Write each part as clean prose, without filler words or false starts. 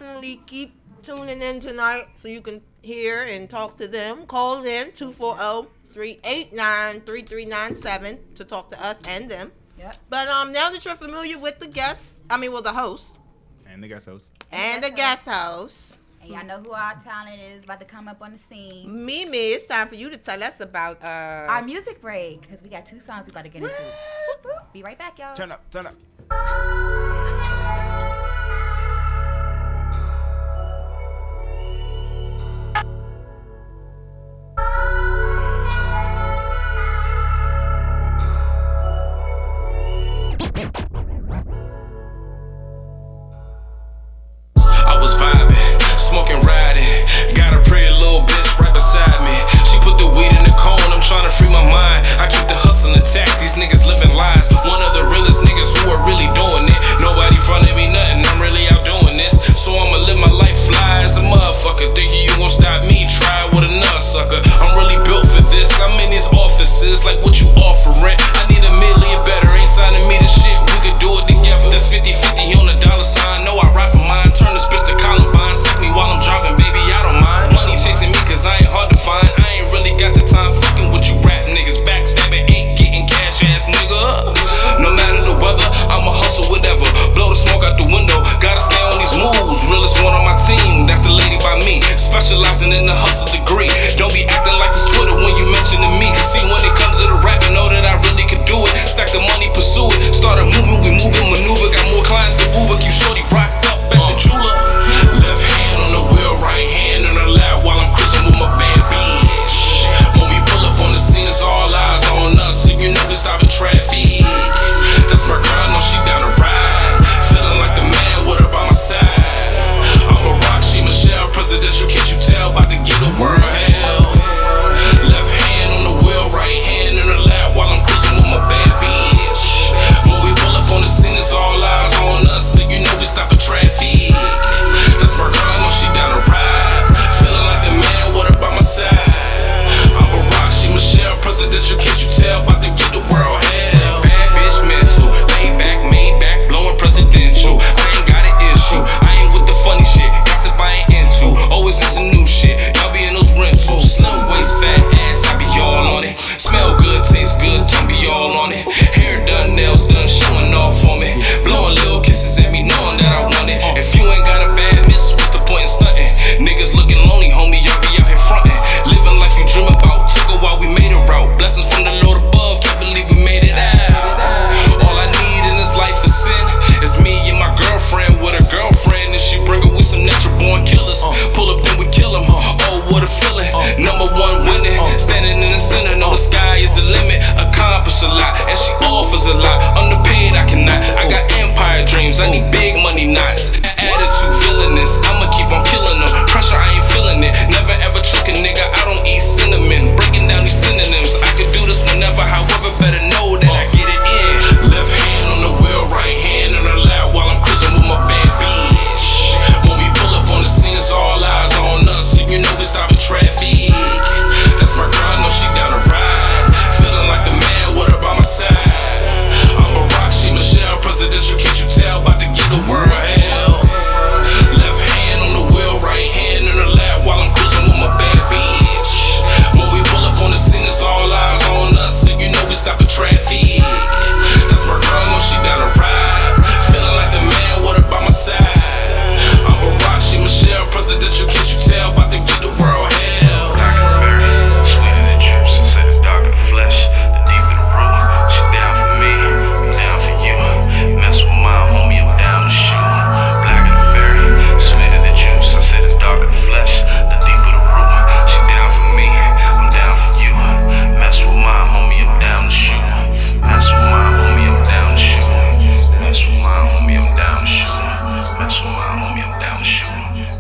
Definitely keep tuning in tonight so you can hear and talk to them. Call in 240-389-3397 to talk to us and them. Yep. But now that you're familiar with the guests, the host. And the guest host. And the guest host. And y'all know who our talent is about to come up on the scene. Mimi, it's time for you to tell us about our music break, because we got 2 songs we about to get into. Be right back, y'all. Turn up, turn up. I was vibing, smoking, riding. Got a pretty little bitch right beside me. She put the weed in the cone, I'm trying to free my mind. I keep the hustle intact, these niggas living lies. One of the realest niggas who are really doing it. Nobody fronted me nothing, I'm really out doing this. So I'ma live my life fly as a motherfucker. Thinking you gon' stop me, try with another sucker. I'm really built for this, I'm in these offices. Like what you offering, I need $1 million better. Ain't signing me to shit, we could do it together. That's 50-50 on the dollar sign. No, I ride for mine, turn this bitch to Columbine. Sick me while I'm driving, baby, I don't mind. Money chasing me cause I ain't hard to find. I ain't really got the time fucking with you rap niggas. Backstabbing ain't getting cash ass nigga. No matter the weather, I'ma hustle whatever. Blow the smoke out the window, gotta stay on these moves. Realest one on my team, that's the lady by me. Specializing in the hustle degree. Don't be acting like this Twitter when you mentioning me. See when it comes to the rap, you know that I really could do it. Stack the money, pursue it. Started moving, we moving, maneuver. Got more clients than Uber. Keep shorty rocked up at the jeweler. Left hand on the wheel, right hand on the lap while I'm cruising with my bad bitch. When we pull up on the scene, it's all eyes on us, and you know we stopping traffic. That's my girl, I know she down to ride. Feeling like the man with her by my side. I'm a rock, she Michelle, presidential, can't you tell? About to give the world hell. Left hand on the wheel, right hand on the lap while I'm cruising with my bad bitch. When we pull up on the scene, it's all eyes on us, and you know we stopping traffic. That's my girl, I know she down to ride. Feeling like the man with her by my side. I'm a rock, she Michelle, presidential, can't you tell? About to give the world hell. Bad bitch mental, laid back, made back, blowing presidential. I ain't got an issue, I ain't with the funny shit. Gossip I ain't into, always in some new shit. Y'all be in those rentals, slim waist, fat ass, I be all on it. Smell good, taste good, tongue be all on it. Hair done, nails done, showing off for me. Blowing little kisses at me, knowing that I want it. If you ain't got a bad miss, what's the point in stunting? Niggas looking lonely, homie, y'all be out here frontin'. Living life you dream about, took a while we made it route. Blessings from the Lord above, can't believe we made it out. All I need in this life is sin. It's me and my girlfriend with a girlfriend. If she bring her with some natural born killers, pull up then we kill them. Oh, what a feeling. #1 winning, standing in the center. Know the sky is the limit. Accomplish a lot, and she offers a lot. Underpaid, I cannot. I got empire dreams, I need big money knots. Attitude villainous, I'ma keep on killing them. Pressure, I ain't feeling it. Never ever trick a nigga, I don't eat cinnamon. Breaking down these synonyms, I could do this whenever. However, better know that I get it in. Left hand on the wheel, right hand on the lap while I'm cruising with my bad bitch. When we pull up on the scene, it's all eyes on us, and you know we stopping traffic. That's my girl, I know she down to ride. Feeling like the man with her by my side. I'm a rock, she Michelle, presidential, can't you tell? About to give the world hell. Left hand on the wheel, right hand on the lap while I'm cruising with my bad bitch. When we pull up on the scene, it's all eyes on us, and you know we stopping traffic. That's my girl, I know she down to ride. Feeling like the man with her by my side. I'm a rock, she Michelle, presidential, can't you tell? About to give the world hell. Sweeter the juice, instead of darker the flesh, the deeper the root. She down for me, I'm down for you. Mess with my homie, I'm down to shoot. Black and the berry, sweeter the juice, instead of darker the flesh, the deeper the root. She down for me, I'm down for you. Mess with my homie, I'm down to shoot. Mess with my homie, I'm down to shoot. Mess with my homie, I'm down to shoot. Mess with my homie, I'm down to shoot.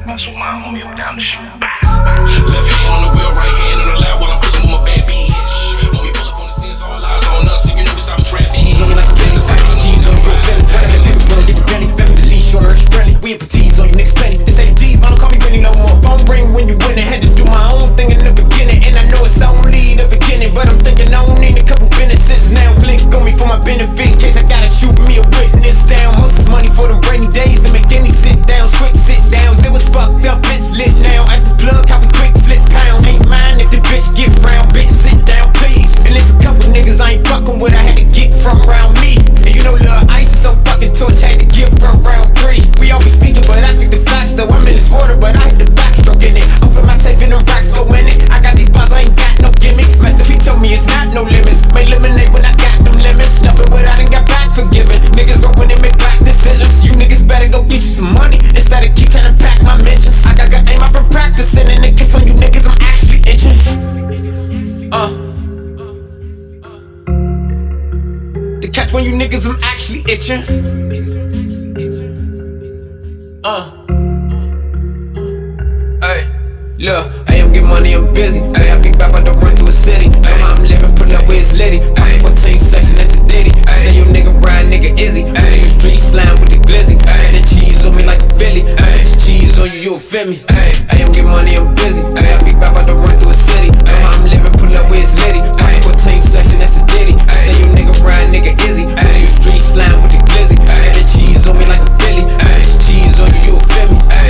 Mess with my homie, I'm down to shoot. Left hand on the wheel, right hand on the lap while I'm cruising with my bad bitch. When we pull up on the scene, it's all eyes on us, and you know we stopping traffic. Looking like a business, like G's on the road, felony. Why that paper gonna get the belly? Family the leash on earth friendly. We ain't petite on you next penny. This ain't G's, man, don't call me Benny no more. Phone ring when you win. I had to do my own thing in the beginning, and I know it's only the beginning, but I'm thinking I don't need a couple businesses now. Blink on me for my benefit, in case I gotta shoot me a witness down. Most is money for them rainy days to make any sit down, quick sit downs. itching. Hey, look, I am getting money, I'm busy. Ay, I be back about to run through a city. Ay, I'm living, pull up with his litty. Ay, 14 section, that's the ditty. Say you nigga ride, nigga Izzy. Ay, you street slime with the glizzy. Ay, the cheese on me like a Philly. Ay, the cheese on you, you feel me? Ay, I am getting money, I'm busy. Ay, I be back about to run through a city. Ay, I'm living, pull up with his litty. Ay, 14 section, that's the ditty. Say you nigga ride, nigga Izzy. Ay, you street slime with the glizzy. Ay, the cheese on me like a Philly. Ay, the cheese on you, you feel me? Ay.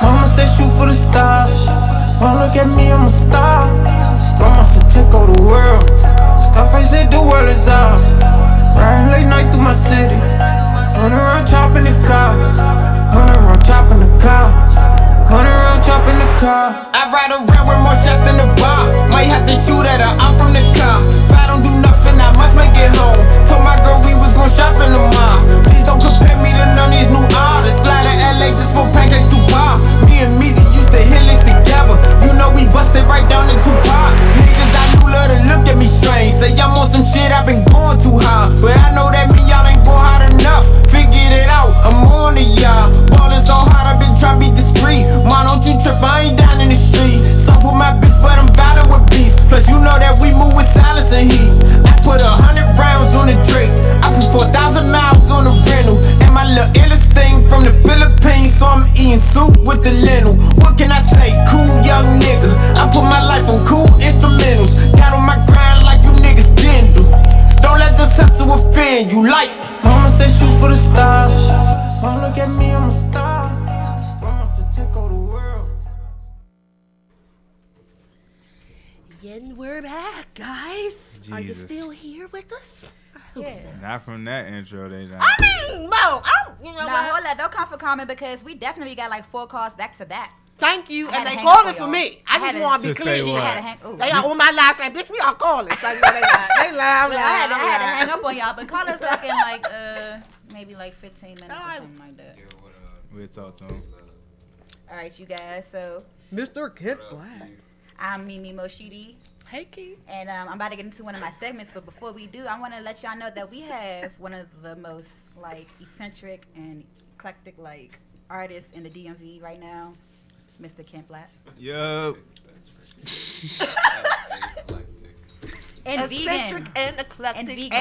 Mama said shoot for the stars. Don't look at me, I'm a star. Grandma said take over the world. Scarface said the world is ours. Riding late night through my city. Running around chopping the car. Running around chopping the car. Running around chopping the car. I ride around with more shots than the bar. Might have to shoot at her, I'm from the car. If I don't do nothing, I must make it home. Told my girl we was gon' shop in the mall. Please don't compare me to none of these new artists. Fly to LA just for pancakes to bar. Me and Meezy used to hit links together. You know we busted right down in Tupac. Niggas I knew love to look at me strange. Say I'm on some shit, I've been going too hard. But I know that me, y'all ain't going hard enough. Figured it out, I'm on to y'all. Ballin' so hard, I've been trying to be discreet. Man, don't you trip, I ain't down in the street. Some with my bitch, but I'm violent with beats. Plus you know that we move with silence and heat. I put 100 rounds on the Drake. I put 4,000 miles on the rental. And my little illest thing from the Philippines. So I'm eating soup with the lentil. What can I say? Cool young nigga. I put my life on cool instrumentals. Got on my grind like you niggas didn't do. Don't let this hustle offend you like. Mama said shoot for the stars. Don't look at me, I'm a star. Grandma said take over the world. And we're back, guys. Are you Jesus. still here with us? Yeah. Not from that intro, they not. I mean, Mo, you know Nah, what? hold up. Don't come for comment because we definitely got like 4 calls back to back. Thank you, I had and to they hang called up it for on me. y'all. I just want to be To say clear. what? I had to hang. Ooh. They are on my last name, bitch. We are calling. So, you know, they lie. They lie. Look, I had to hang up on y'all, but call us back in like maybe like 15 minutes or something like that. We'll talk to him. All right, you guys. So Mr. Kid Black. I'm Mimi Moshidi. Hey, Keith. And I'm about to get into one of my segments, but before we do, I want to let y'all know that we have one of the most like eccentric and eclectic like artists in the DMV right now, Mr. Kent Black. Yo. And Eccentric vegan. and eclectic And vegan.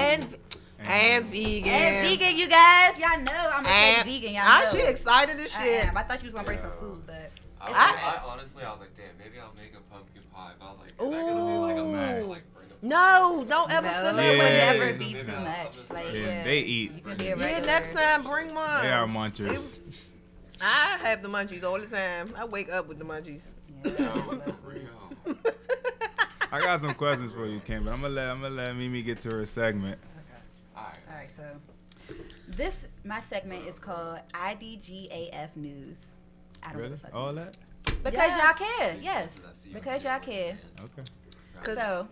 and vegan. And vegan, you guys. Y'all know I'm a And vegan. Y'all I'm know. she excited as shit. I thought you was gonna bring some food, but I honestly, I was like, damn, maybe I'll make a pumpkin pie. But I was like, is that gonna be like a Man. to like bring a No, don't ever no, feel it that would way. Yeah. never be Maybe too I'll much. just Like, like- Yeah, they eat. You can be a Yeah, regular. next time bring one. They are munchers. I have the munchies all the time. I wake up with the munchies. Yeah, real. I got some questions for you, Ken, but I'm gonna let Mimi get to her segment. Alright. All right, so my segment is called IDGAF News. I don't know Really? what the fuck All it means. that? Because Yes. y'all care, yes. Because y'all care. Okay. So,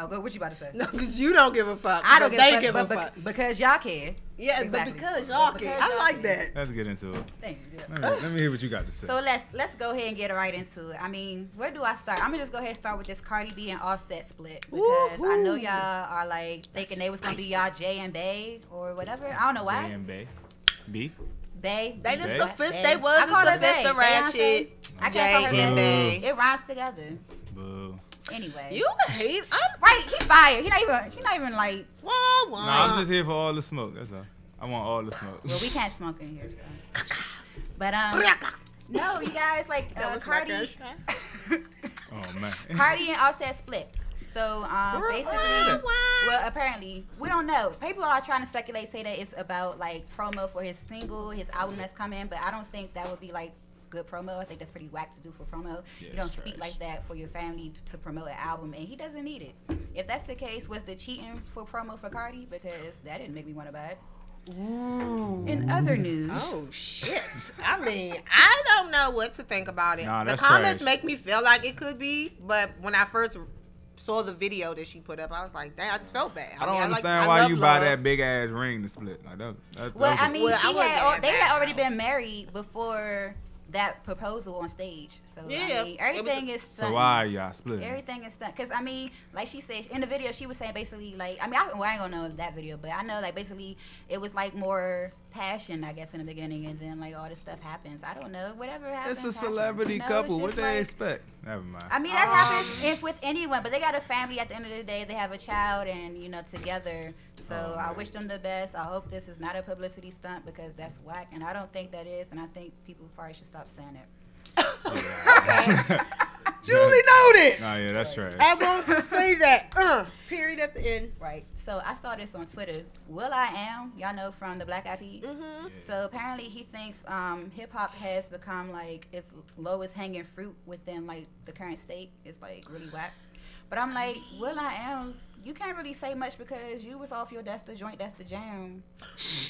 go. What you about to say? No, because you don't give a fuck. I don't but give they a give fuck, a but fuck. because y'all care. Yeah, Exactly. but because y'all Because care. I y'all like care. that. Let's get into it. Thank you. Let me hear what you got to say. So let's go ahead and get right into it. I mean, where do I start? I'm gonna just go ahead and start with this Cardi B and Offset split because I know Woohoo. y'all are like thinking they was gonna be y'all J and Bay or whatever. I don't know why. A and B. B. Bay. They the Bay? sophist. Bay. They was I the call her Bay. sophist ratchet. I J can't call her and Bay. Bay. It rhymes together. Boo. Anyway. You hate. I'm right? He fired. He not even like. wah, wah. Nah, I'm just here for all the smoke. That's all. I want all the smoke. Well, we can't smoke in here. So. But no, you guys like That was my Cardi. girl's Oh man. Cardi and Offset split. So basically, Well, apparently, we don't know. People are trying to speculate, say that it's about like promo for his single, his album that's coming, but I don't think that would be like good promo. I think that's pretty whack to do for promo. Yeah, you don't it's speak trash. like that for your family to promote an album, and he doesn't need it. If that's the case, was the cheating for promo for Cardi? Because that didn't make me want to buy it. Ooh. In other news, Oh shit! I mean, I don't know what to think about it. Nah, The that's comments trash. make me feel like it could be, but when I first saw the video that she put up, I was like, damn, I just felt bad. I don't mean, understand I why love you buy love. that big ass ring to split. Like that well, was I mean, Well, I she wasn't had that they had bad, already though. been married before that proposal on stage. So Yeah, I mean, everything is so stunning. why y'all split? Everything is done. Because, I mean, like she said, in the video, she was saying basically, like, I mean, I ain't gonna know that video, but I know, like, basically, it was, like, more passion, I guess, in the beginning, and then, like, all this stuff happens. I don't know. Whatever happens. It's a happens, celebrity you know? couple. It's What just they like- expect? Never mind. I mean, that happens if with anyone, but they got a family at the end of the day. They have a child and, you know, together. So I wish them the best. I hope this is not a publicity stunt because that's whack, and I don't think that is, and I think people probably should stop saying it. Duly noted. Nah, yeah, that's trash. I won't say that. Period at the end. Right. So I saw this on Twitter. Will I Am, y'all know from the Black Eyed Peas. Mm-hmm. So apparently he thinks hip hop has become like its lowest hanging fruit within like the current state. It's like really whack. But I'm like, Will I Am, you can't really say much because you was off your That's the Joint, That's the Jam.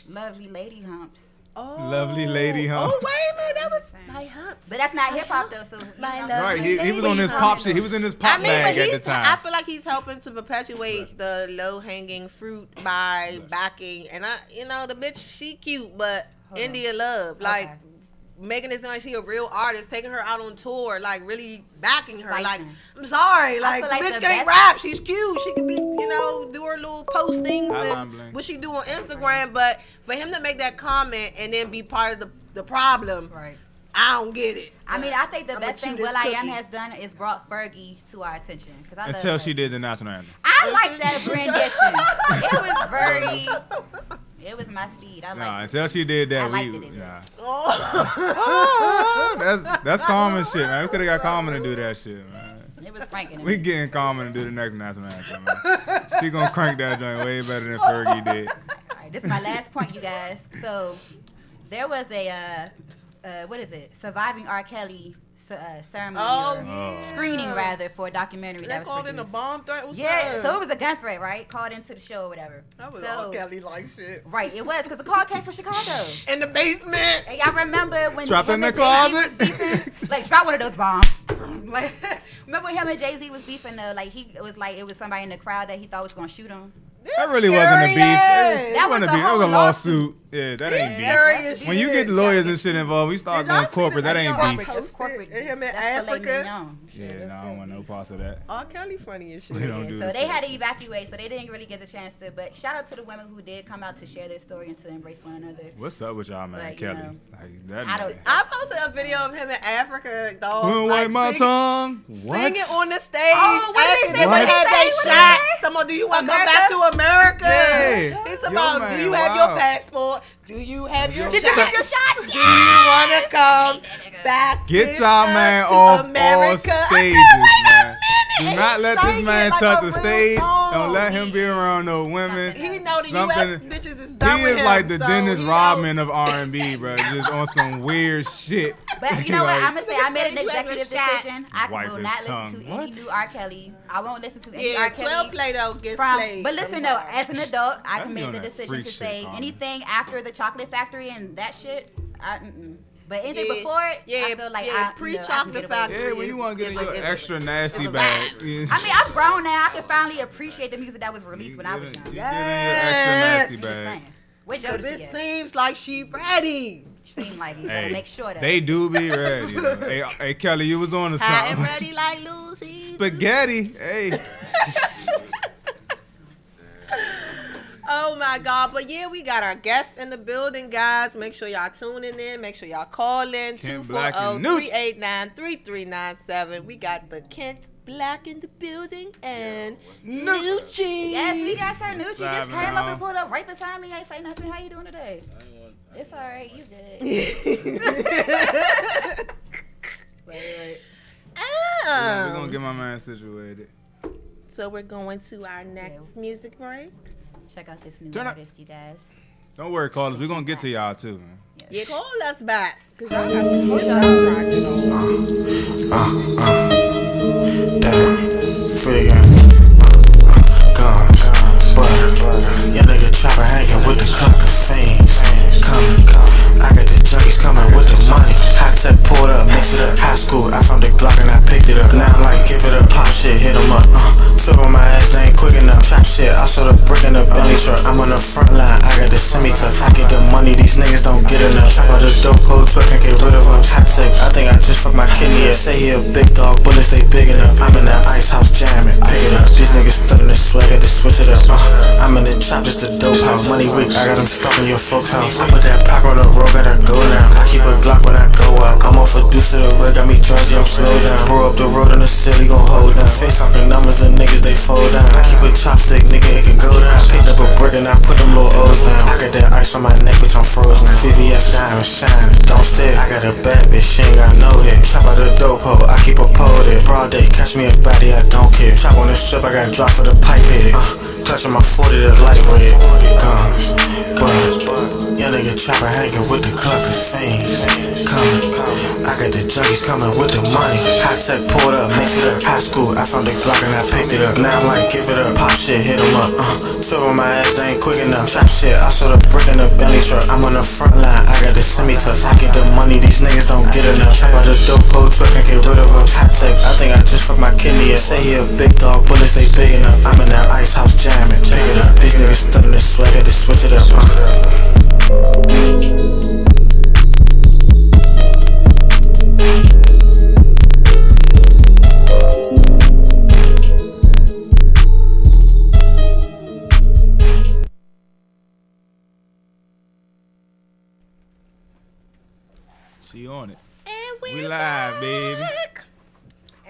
Lovely Lady Humps. Lovely lady, huh? Oh, wait a minute. That was my humps. But that's not hip hop though. So you My know, love. Right, he was on his pop shit. He was in his pop I mean, bag but at the he's, time. I feel like he's helping to perpetuate the low hanging fruit by backing. And the bitch, she cute, but Hold on. India Love. Like, Okay. making it sound like she a real artist, taking her out on tour, like really backing her. Like, Slicing. I'm sorry, like the feel like bitch the can't best- rap. She's cute. She could be, do her little postings Highline and bling. what she do on Instagram. But for him to make that comment and then be part of the problem, Right. I don't get it. I mean, I think the I'ma best thing chew this Will I Am cookie. has done is brought Fergie to our attention. Cause I Until love she Fergie. did the national anthem. I like that rendition. It was very. It was my speed. I Nah, liked it. until she did that, I liked it. nah. Oh. That's common shit, man. We could have got Common to do that shit, man. It was cranking. We getting Common to do the next national anthem, man. She gonna crank that joint way better than Fergie did. All right, this is my last point, you guys. So there was a what is it? Surviving R. Kelly ceremony Oh, or yeah. screening rather for a documentary They that was called in a produced. bomb threat. What's Yeah, that? so it was a gun threat, right? Called into the show or whatever. That was so, all Kelly like shit. Right, it was because the call came from Chicago. In the basement. And y'all remember when Trapped him in and the Jay-Z closet? was beefing? Like, drop one of those bombs. Like, remember when him and Jay-Z was beefing though? Like, it was somebody in the crowd that he thought was gonna shoot him. That really wasn't a beef. That was wasn't a a beef. That was a whole lawsuit. Yeah, that ain't Scary beef. as When you shit. get lawyers and shit involved, we start Did y'all going see corporate. the That ain't video? beef. That's corporate. And him in That's filet Africa. mignon. Yeah, no, I don't want no parts of that. R. Kelly funny as shit. We don't do So that. they had to evacuate, so they didn't really get the chance to. But shout out to the women who did come out to share their story and to embrace one another. What's up with y'all, man, But, you Kelly? know, Like, that I don't- man. I posted a video of him in Africa, dog. Wouldn't like, wipe my singing- tongue. What? Singing on the stage. Oh, what did he say? asking What if did he had say? they What did he shot. say? Someone, do you want to come America? back to America? Yeah. It's Yo, about, man, do you have your wow. passport? Do you have your Did you get your shots? shots? Do you want to come back? Get with y'all us man to off all America? I said, stages, wait a man. Do minute. not He let this sang man it like touch a the real stage. song. Don't let him be around no women. He know the Something- U.S. bitches is done He with is him. like the so Dennis he Rodman of R&B, bro. Just on some weird shit. But you know what? Like, I'm gonna say I made an Nigga said you have your executive shots. decision. I Wipe will his not listen tongue. to any What? new R. Kelly. I won't listen to any Yeah, R. Kelly. 12 Play-Doh gets From, played. but listen though, as an adult, I That can be make on the that decision freak to shit, say Carmen. anything after the Chocolate Factory and that shit. But anything Yeah, before it, yeah, I feel like yeah, I pre-Chocolate can get away with it. Yeah, when you want to get in your extra nasty a bag. vibe. Yeah. I mean, I'm grown now. I can finally appreciate the music that was released when I was young. You Just get in your extra nasty bag. saying. Where's your Because it seems like she ready. Seem like you better Hey, make sure that they do be ready. You know. Hey, Kelly, you was on to Hot and something. ready like Lucy. Spaghetti. Hey. Oh my God. But yeah, we got our guests in the building, guys. Make sure y'all tuning in. Make sure y'all call in. Kent Black and Nooch. 240-389-3397. We got the Kent Black in the building and Nucci. Yes, we got Sir Nucci. Just Driving came up on. and pulled up right beside me. Ain't say nothing. How you doing today? It's all right. You good? Wait. We're Um, going to get my man situated. so we're going to our next music break. Check out this new Turn up. artist, you guys. Don't worry, callers. We're gonna get to y'all too, man. Yeah, call us back. Cause y'all got some shit y'all trying to do. Damn, free game, guns, butter. Your nigga chopper hanging with the cluckers, fiends coming. I got the junkies coming with the money. Hot tech pulled up, mix it up. High school, I found the Glock and I picked it up. Now I'm like, give it up, pop shit, hit 'em up. Flip on my ass, they ain't quick enough. Chop shit, I saw the brick in the belly truck. I'm on the front line, I got the semi-tuck. I get the money, these niggas don't get enough. Chop out the dope hole, truck and get rid of them. Hot tech, I think I just fucked my kidney up. Say he a big dog, bullets they big enough. I'm in that ice house jamming, pick it up. These niggas stuck in the swag, had to switch it up. I'm in the trap, just the dope house. Money weak, I got them stuck in your folks' house. I put that pack on the road, gotta go now. I keep a Glock when I go out. I'm off a deuce to the rig, got me drowsy, I'm slow down. Bro up the road in the city, gon' hold down. Face talking numbers, the niggas they fold down. I keep a chopstick, nigga, it can go down. Picked up a brick and I put them little O's down. I got that ice on my neck, bitch, I'm frozen. VVS diamond shining, don't stare. I got a bad bitch, she ain't got no hit. Chop out the dope hole, I keep a pole there. Broad day, catch me a baddie, I don't care. Chop on the strip, I got drop for the pipe head. Clutching my 40 to light red. Guns, butter. Young nigga chopper hanging with the cluckers, fiends coming. I got the junkies coming with the money. Hot tech pulled up, mix it up. High school, I found the Glock and I picked it up. Now I'm like, give it up, pop shit, hit 'em up. Flip on my ass, they ain't quick enough. Chop shit, I saw the brick in the belly truck. I'm on the front line, I got the semi-tuck. I get the money, these niggas don't get enough. Chop out the dope hole, truck and get rid of us. Hot tech, I think I just fucked my kidney up. Say he a big dog, bullets they big enough. I'm in that ice house jamming, pick it up. These niggas stuck in the swag, had to switch it up. She on it. And We live, baby.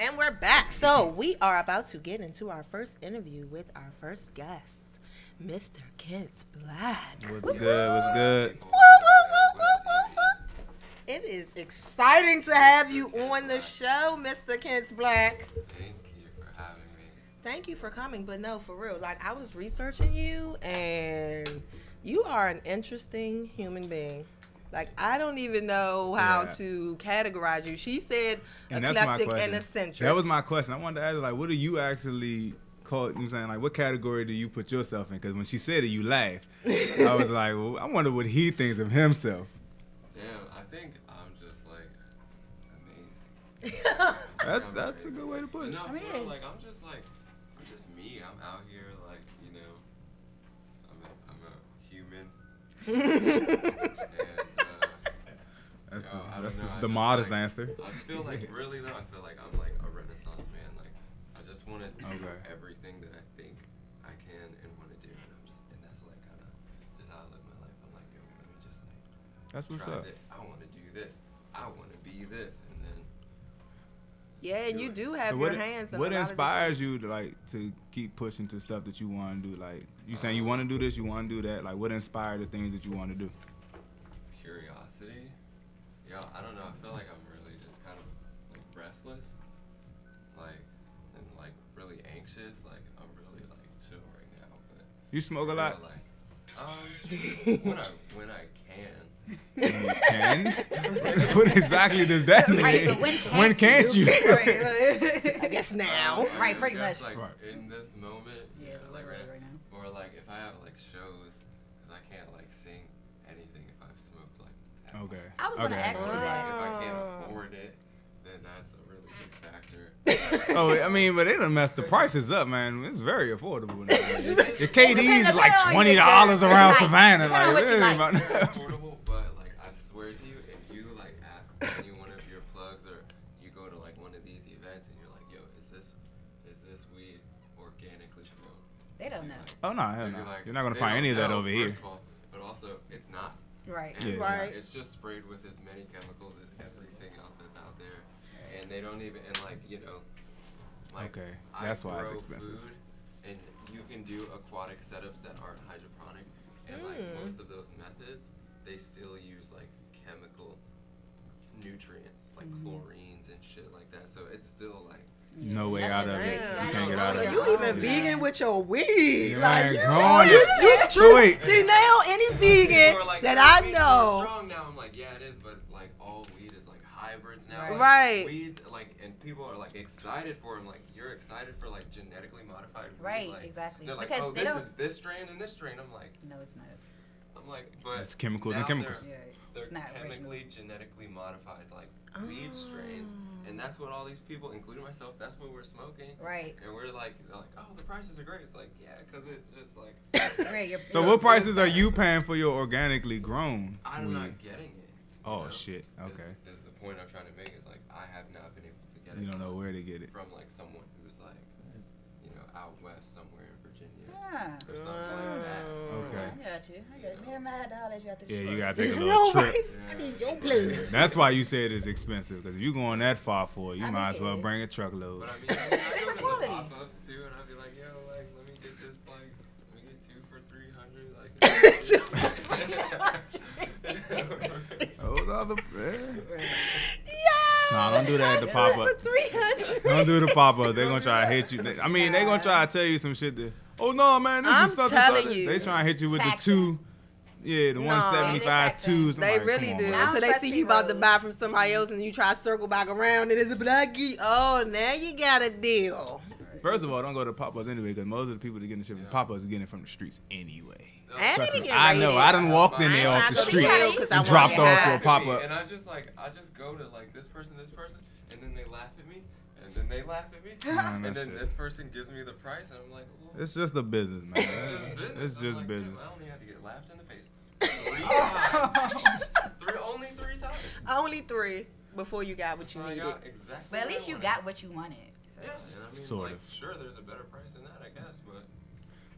And we're back. So we are about to get into our first interview with our first guest, Mr. Kent Black. What's good? What's good? Woo, woo, woo, woo, woo, woo. It is exciting to have you on the show, Mr. Kent Black. Thank you for having me. Thank you for coming, but no, for real. Like, I was researching you, and you are an interesting human being. Like, I don't even know how to categorize you. She said And that's my eclectic question. and eccentric. That was my question. I wanted to ask her, like, what do you actually call it? You know what I'm saying? Like, what category do you put yourself in? Because when she said it, you laughed. I was like, well, I wonder what he thinks of himself. Damn, I think I'm just like amazing. That's a good way to put it. No, I mean, bro, like I'm just me. I'm out here, like, you know, I'm a human. And That's the modest answer. I feel like really though, I feel like I'm like a Renaissance man. Like I just want to do everything that I think I can and want to do, and that's like kind of just how I live my life. I'm like, yo, let me just like That's what's try up. this. I want to do this. I want to be this, and then Yeah, and you do have So your hands in what a lot of inspires you to like to keep pushing to stuff that you want to do? Like you saying you want to do this, you want to do that. Like what inspired the things that you want to do? curiosity. Yeah, I don't know. I feel like I'm really just kind of like restless, like and like really anxious. Like I'm really like chill right now, but You smoke a lot? When I can. You can? What exactly does that mean? Right, so when can't you? I guess now. Right, pretty guess, much. Like in this moment, yeah, like right now. or like if I have like shows, because I can't like sing anything if I've smoked like. That Okay. I was gonna ask you Like, that. if I can't afford it, then that's a really big factor. Oh, I mean, but they done messed the prices up, man. It's very affordable now. Your KD's is like $20 around Savannah. Like, what you it like. ain't about Affordable, but like I swear to you, if you like ask any one of your plugs or you go to like one of these events and you're like, yo, is this weed organically grown? They don't know. Oh, no, hell They'd no. be like, You're not going to they find don't any of that know, over here. first of all, but also it's not. Right. And, Yeah. Right. It's just sprayed with as many chemicals as everything else that's out there, and they don't even like like Okay, I that's why it's grow expensive. Food, and you can do aquatic setups that aren't hydroponic, and like most of those methods, they still use like chemical nutrients like chlorines and shit like that. So it's still like No way out of it. You Damn. can't get out So of it. you even vegan with your weed? You Like ain't you, growing you, it. you So true. wait. See now, any vegan People are like, that "Oh, I weed's know, more strong now." I'm like, yeah, it is, but like all weed is like hybrids now. Right. Like, Right. Weed, like, and people are like excited for them. Like, you're excited for like genetically modified weed. Right, Like, exactly. They're like, Because oh, they this don't- is this strain and this strain. I'm like, No, it's not. but It's chemicals now and chemicals. Yeah, They're it's not chemically, genetically modified like weed strains, and that's what all these people, including myself, that's what we're smoking. Right. And we're like, they're like, oh, the prices are great. It's like, yeah, because it's just like, Right, So what prices are you paying for your organically grown I'm weed? not getting it. Oh, know? shit. Okay. Is the point I'm trying to make is like, I have not been able to get it. You don't know unless where to get it. from like someone who's like, you know, out west somewhere in Virginia Yeah. or something like that. Okay. I got you. I got you. Remember, I had to holler at you after the Yeah, show. you gotta take a No, little trip. right? Yeah. I need your blood. That's why you said it's expensive, because if you going that far for it, you I might as well mean- bring a truckload. But I mean, I go to the Quality. pop-ups too, and I'll be like, yo, like, let me get this, like, let me get 2 for $300. Like, Those are the. Yeah. Nah, don't do that at the pop up. Was 300. Don't do the pop up. They're gonna try to hit you. I mean, they're gonna try to tell you some shit that. Oh no, man, this I'm is such telling and such. you. They trying to hit you with the Taxing. 2. Yeah, the No. 175 They twos. I'm They like, really come on, do. man. I don't Until they trust see these you about to hoes. buy from somebody else and you try to circle back around and it's a blackie. Oh, now you got a deal. First of all, don't go to pop ups anyway, because most of the people that get the shit from pop ups is getting it from the streets anyway. And Trust they me, be I getting know. rated. I done walked in I there ain't off trying the to go street to jail 'cause I and wanna dropped get off high. to a pop up. And I just go to like this person, and then they laugh at me, and then they laugh at me, Man, and that then shit. this person gives me the price, and I'm like, well, It's just a business, man. it's just business. It's I'm just like, business. Damn, I only had to get laughed in the face 3 times. Only 3 times. Only 3 before you got what you I needed. got exactly. But at what I least you wanted. got what you wanted. So. Yeah, and I mean, Sort like, of. sure, there's a better price than that, I guess, but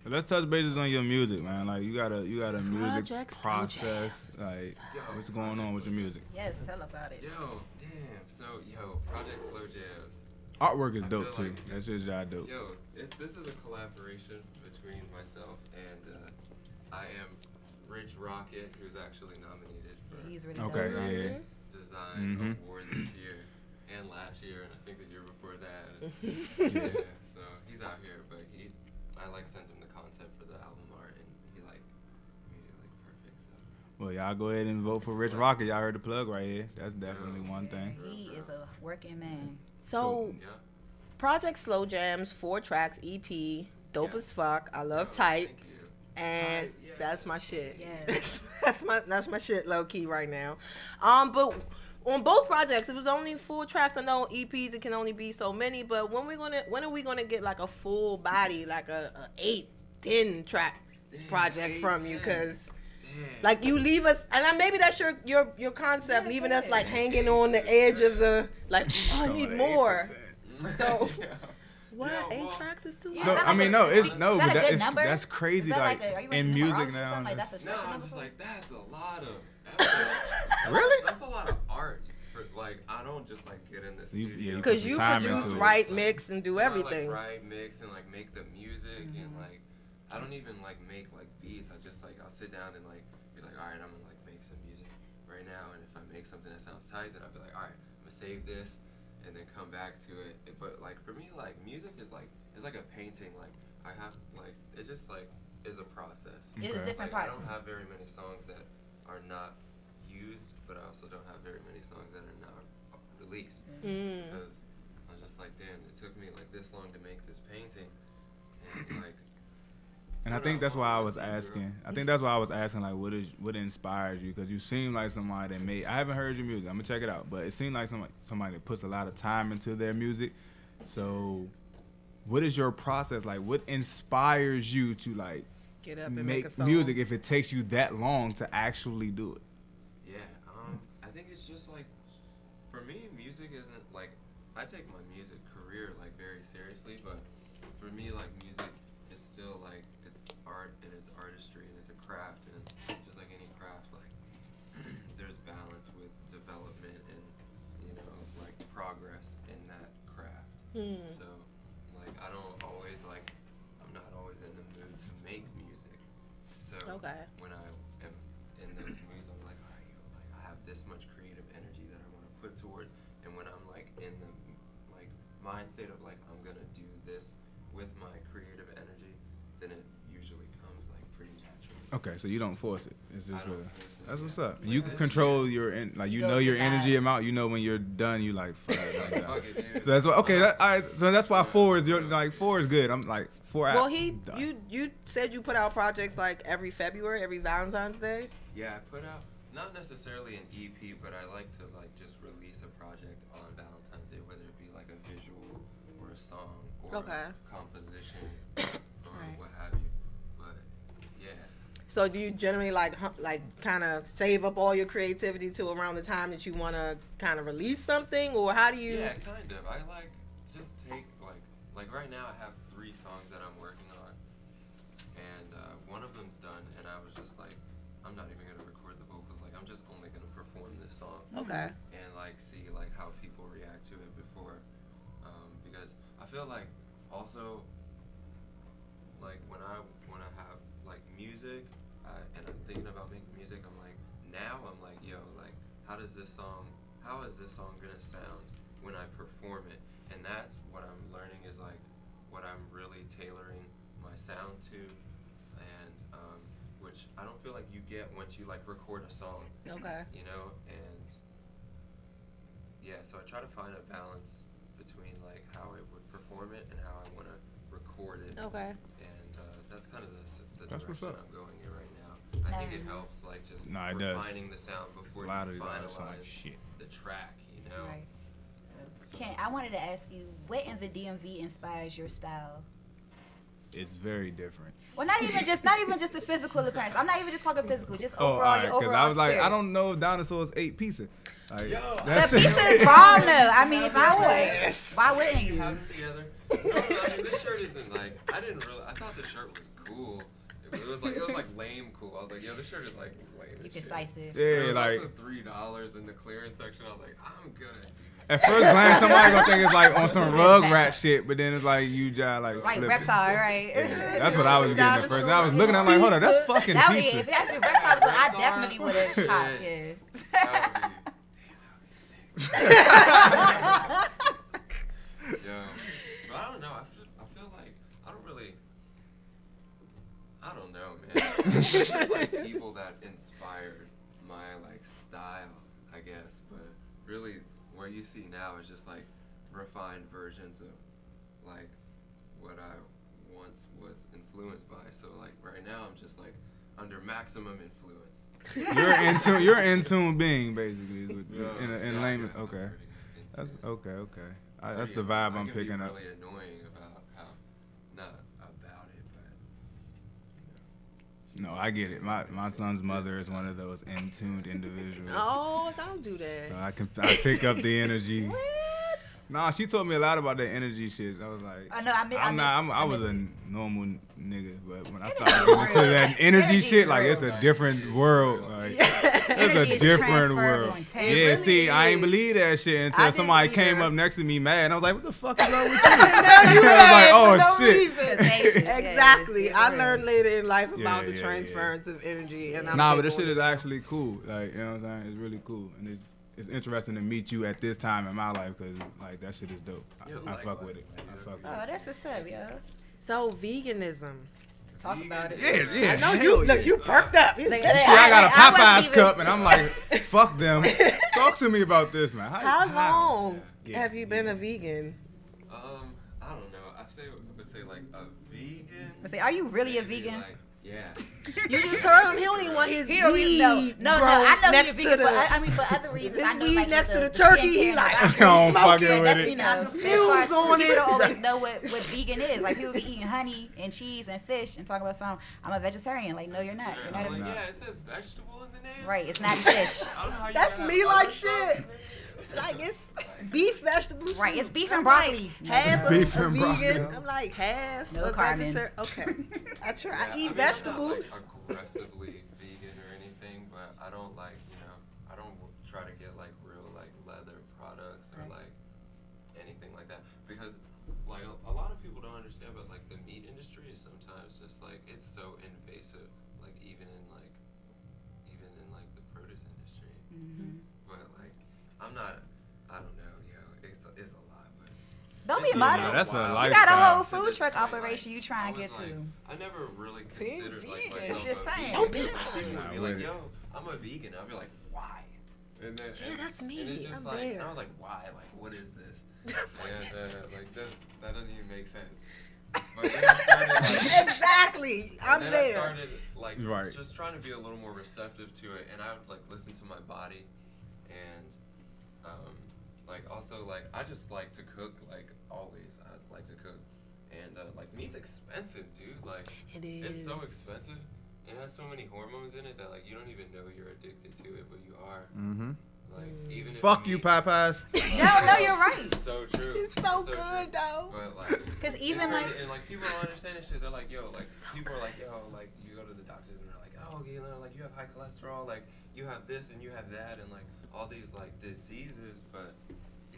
But let's touch bases on your music, man. Like you got a music Project Slow process. Jams. Like Yo, what's going on with your music? Yes, tell about it. yo, damn. So, Project Slow Jams. Artwork is I dope feel too. like- That shit's y'all dope. Yo, this is a collaboration between myself and I am Rich Rocket, who's actually nominated for He's really Okay, dope. yeah. Design Mhm. Award this year and last year, and I think the year before that. Yeah, so he's out here, but I like sent him the concept for the album art, and he like made it like perfect. So Well, y'all go ahead and vote for Rich Rocket. Y'all heard the plug right here. That's definitely one thing. He is a working man. So, yeah. Project Slow Jams, 4 tracks, EP, dope Yes. as fuck. I love Yo, Type, thank you. and Type, yes. that's my shit. Yes. that's my shit, low key right now. But on both projects, it was only 4 tracks. I know EPs it can only be so many, but when are we gonna get like a full body, like a 8-10 track Damn, project 8, from you? 10. Cause Damn. like you leave us, and maybe that's your concept, Yeah, leaving us yeah. like hanging on the edge of the like. Oh, I So need the 8 to more. 10. So Yeah. what? Yeah, 8 well, tracks is too Yeah, No, is that I like mean a- no, it's is no, that but a good that's number? that's crazy. Is that Like are you in raising music numerology or now. something? Like that's a No, special I'm number just for like, it? that's a lot of effort. Really? That's a lot of art. For, like, I don't just like get in the You- studio. yeah, you Because put you some time produce, into it. write, mix, and do I, everything. like, write, mix, and like make the music, and like I don't even like make like beats. I just like I'll sit down and like be like, all right, I'm gonna like make some music right now, and if I make something that sounds tight, then I'll be like, all right, I'm gonna save this, and then come back to it. But like for me, like music is like it's like a painting. Like I have like it just like is a process. It is Okay. different Like, I parts. don't have very many songs that are not used, but I also don't have very many songs that are not released. Mm. Because I was just like, damn, it took me like this long to make this painting, and like. And I What think up, that's why I homie? was I see you, girl. asking. I think that's why I was asking, like, what inspires you? Because you seem like somebody that made. I haven't heard your music. I'm gonna check it out. But it seemed like somebody that puts a lot of time into their music. So, what is your process like? What inspires you to like Get up and make a make song. music if it takes you that long to actually do it? Yeah, I think it's just like, for me, music isn't like, I take my music career like very seriously, but for me, like music is still like, it's art and it's artistry and it's a craft, and just like any craft, like there's balance with development and, you know, like progress in that craft. Hmm. So, like, I don't always like, I'm not always in the mood to make music. So Okay. when I am in those moods, I'm like, all right, yo, like I have this much creative energy that I want to put towards, and when I'm like in the like mind state of like I'm gonna do this with my creative energy, then it usually comes like pretty naturally. Okay, so you don't force it. It's just I don't force it, that's yeah. what's up. Like You can this control year- your like you go know with your the energy vibes. amount. You know when you're done. You like fuck. Like, Fuck it, dude. so that's what. Okay, so that's why 4 is your like 4 is good. I'm like 4 out. Well, done. you said you put out projects like every February, every Valentine's Day. Yeah, I put out not necessarily an EP, but I like to like just release a project on Valentine's Day, whether it be like a visual or a song or Okay. a composition or Right. what have you. But yeah, So do you generally like kind of save up all your creativity to around the time that you want to kind of release something, or how do you? yeah, kind of. I like just take like right now I have 3 songs that I'm working on, and one of them's done, and I was just like, I'm not even gonna record the vocals. Like I'm just only gonna perform this song. Okay. And like see like how people react to it before, because I feel like also like when I have like music and I'm thinking about making music, I'm like now I'm like yo like how is this song gonna sound when I perform it, and that's what I'm learning is like what I'm really tailoring my sound to, and which I don't feel like you get once you like record a song. Okay. You know, and yeah, so I try to find a balance between like how I would perform it and how I want to record it. Okay. And that's kind of the That's what's direction up. I'm going in right now. I think it helps like just Nah, it does. refining the sound before A lot you of these artists sound like finalize shit. the track. You know. Right. So- Ken, I wanted to ask you, what in the DMV inspires your style? It's very different. Well, not even just the physical appearance. I'm not even just talking physical, just Oh, overall, alright, your because overall I was like, spirit. I don't know if dinosaurs ate pizza. Like, Yo. The that's pizza is bomb though. I mean, if I would, why wouldn't You you? have them together. No, I mean, this shirt isn't like. I thought the shirt was cool. It was like lame cool. I was like, yo, this shirt is like lame. as You're shit. decisive. There Yeah, was like also $3 in the clearance section. I was like, I'm gonna do this. at first glance, somebody gonna think it's like on some It's rug passive. rat shit, but then it's like you just like Right, flip it. reptile, right? Yeah, that's what I was getting at first. And I was looking, I'm like, hold on, that's fucking That would, pizza. if that's your reptile, I Reptile? definitely would have popped. Yeah. Shit. That would be. Yo, but I don't know. I feel like I don't really. I don't know, man. It's just like people that inspired my like style, I guess. But really, what you see now is just like refined versions of like what I once was influenced by. So like right now, I'm just like under maximum influence. You're in tune being basically is what- Yeah, in yeah, I layman. guess I'm Okay, pretty that's into it. okay. That's Pretty- the vibe I I'm can picking be up. really annoying about how, not about it, but No, I get it. My son's mother is one of those in tuned individuals. Oh, don't do that. So I pick up the energy. Nah, she told me a lot about that energy shit. I was like, I know. I was a normal nigga, but when I started is getting into real. that energy Energy shit, is like real. it's a different world. Like, Energy it's a is different transferable world. and Yeah, tangible. see, I ain't believe that shit until didn't somebody came either. up next to me mad, and I was like, what the fuck is wrong with you? You I was mad like, for oh no shit. reason. Contagious, Exactly. yes, I it's learned later in life about Yeah, the yeah, transference of energy, and I'm Nah, but big this on shit it. is actually cool. Like, you know what I'm saying? It's really cool, and it's interesting to meet you at this time in my life because like that shit is dope. I fuck with it. I fuck with Oh, it. that's what's up, yo. So veganism. Talk about it. Yeah, I know you. Look, you perked up. Like, See, I got a I wasn't Popeyes even- cup, and I'm like, fuck them. Talk to me about this, man. How long Yeah. have you been a vegan? I don't know. I would say like a vegan. I say, are you really a maybe, vegan? Like, yeah. You just heard him. He don't even want his He don't even know. weed No, grown I know next he's a vegan. to For, the. I mean, for other reasons. his I know, weed like, next with to the the turkey, skin he cancer, like, I I'm don't smoking. fucking with That's, it. you know, Fumes on people it. don't always know what vegan is. Like, people be eating honey and cheese and fish and talking about something. I'm a vegetarian. Like, no, you're not. You're not I'm a like, Nah. yeah, it says vegetable in the name. Right, it's not fish. I don't know how you That's have me other like stuff. shit. Like it's beef, vegetables. Right, it's beef and I'm broccoli. Like half Beef a and vegan. broccoli. I'm like half No a Carmen. vegetarian. Okay, I try. Yeah, I eat mean, vegetables. I'm not, like, aggressively vegan or anything, but I don't like, I don't try to get like real like leather products or like anything like that because like a lot of people don't understand, but like the meat industry is sometimes just like it's so invasive, like even in like the produce industry. But like I'm not, I don't know, it's a lot, but. Don't Don't be it's modest. been That's a while. You got a lifestyle. whole To food this truck point, operation you trying to get like, to. I never really Being considered like vegan. myself It's just a saying. vegan. Don't be People modest. used to be Nah, like, with it. yo, I'm a vegan. I'd be like, why? And then, Yeah, that's me. And it's just I'm like, there. and I was like, why? Like, what is this? And like, that doesn't even make sense. But then I started, like, Exactly. I'm and then there. I started like Right. just trying to be a little more receptive to it, and I would like listen to my body, and like also like I just like to cook. Like always, I like to cook, and like meat's expensive, dude. Like It is. it's so expensive. It has so many hormones in it that like you don't even know you're addicted to it, but you are. Mm-hmm. Like even if Fuck you, Popeyes. No, you're right. It's so true. It's so true. good though. But like, Because it's even crazy, like, and like people don't understand this shit. They're like, yo, like people are like, yo, like you go to the doctors and they're like, oh, you know, like you have high cholesterol, like you have this and you have that, and like all these like diseases, but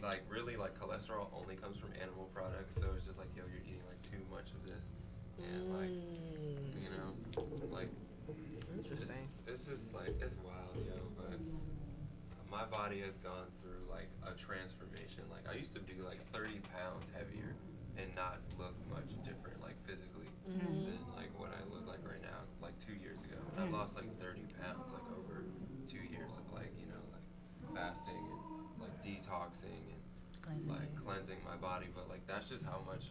like really like cholesterol only comes from animal products, so it's just like, yo, you're eating like too much of this, and like you know, like Interesting. it's just like it's wild, yo, but my body has gone through like a transformation. Like I used to be like 30 pounds heavier and not look much different like physically than like what I look like right now, like 2 years ago. And I lost like 30 pounds like over 2 years of like, you know, like fasting and like detoxing and like cleansing my body. But like that's just how much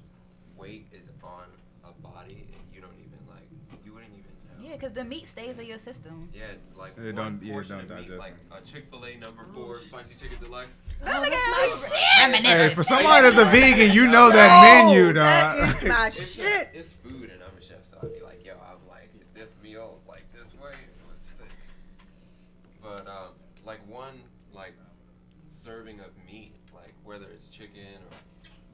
weight is on a body, and you don't even like, you wouldn't even know. yeah, because the meat stays in your system. Yeah, like It one don't- yeah, it portion don't of meat, digest like a Chick-fil-A number 4 spicy chicken deluxe. Oh, look Hey, at Hey, for somebody that's a vegan, you know that menu, That dog. is my It's shit. just, it's food, and I'm a chef, so I'd be like, yo, I'm like this meal like this way. It was sick. But like one like serving of meat, like whether it's chicken or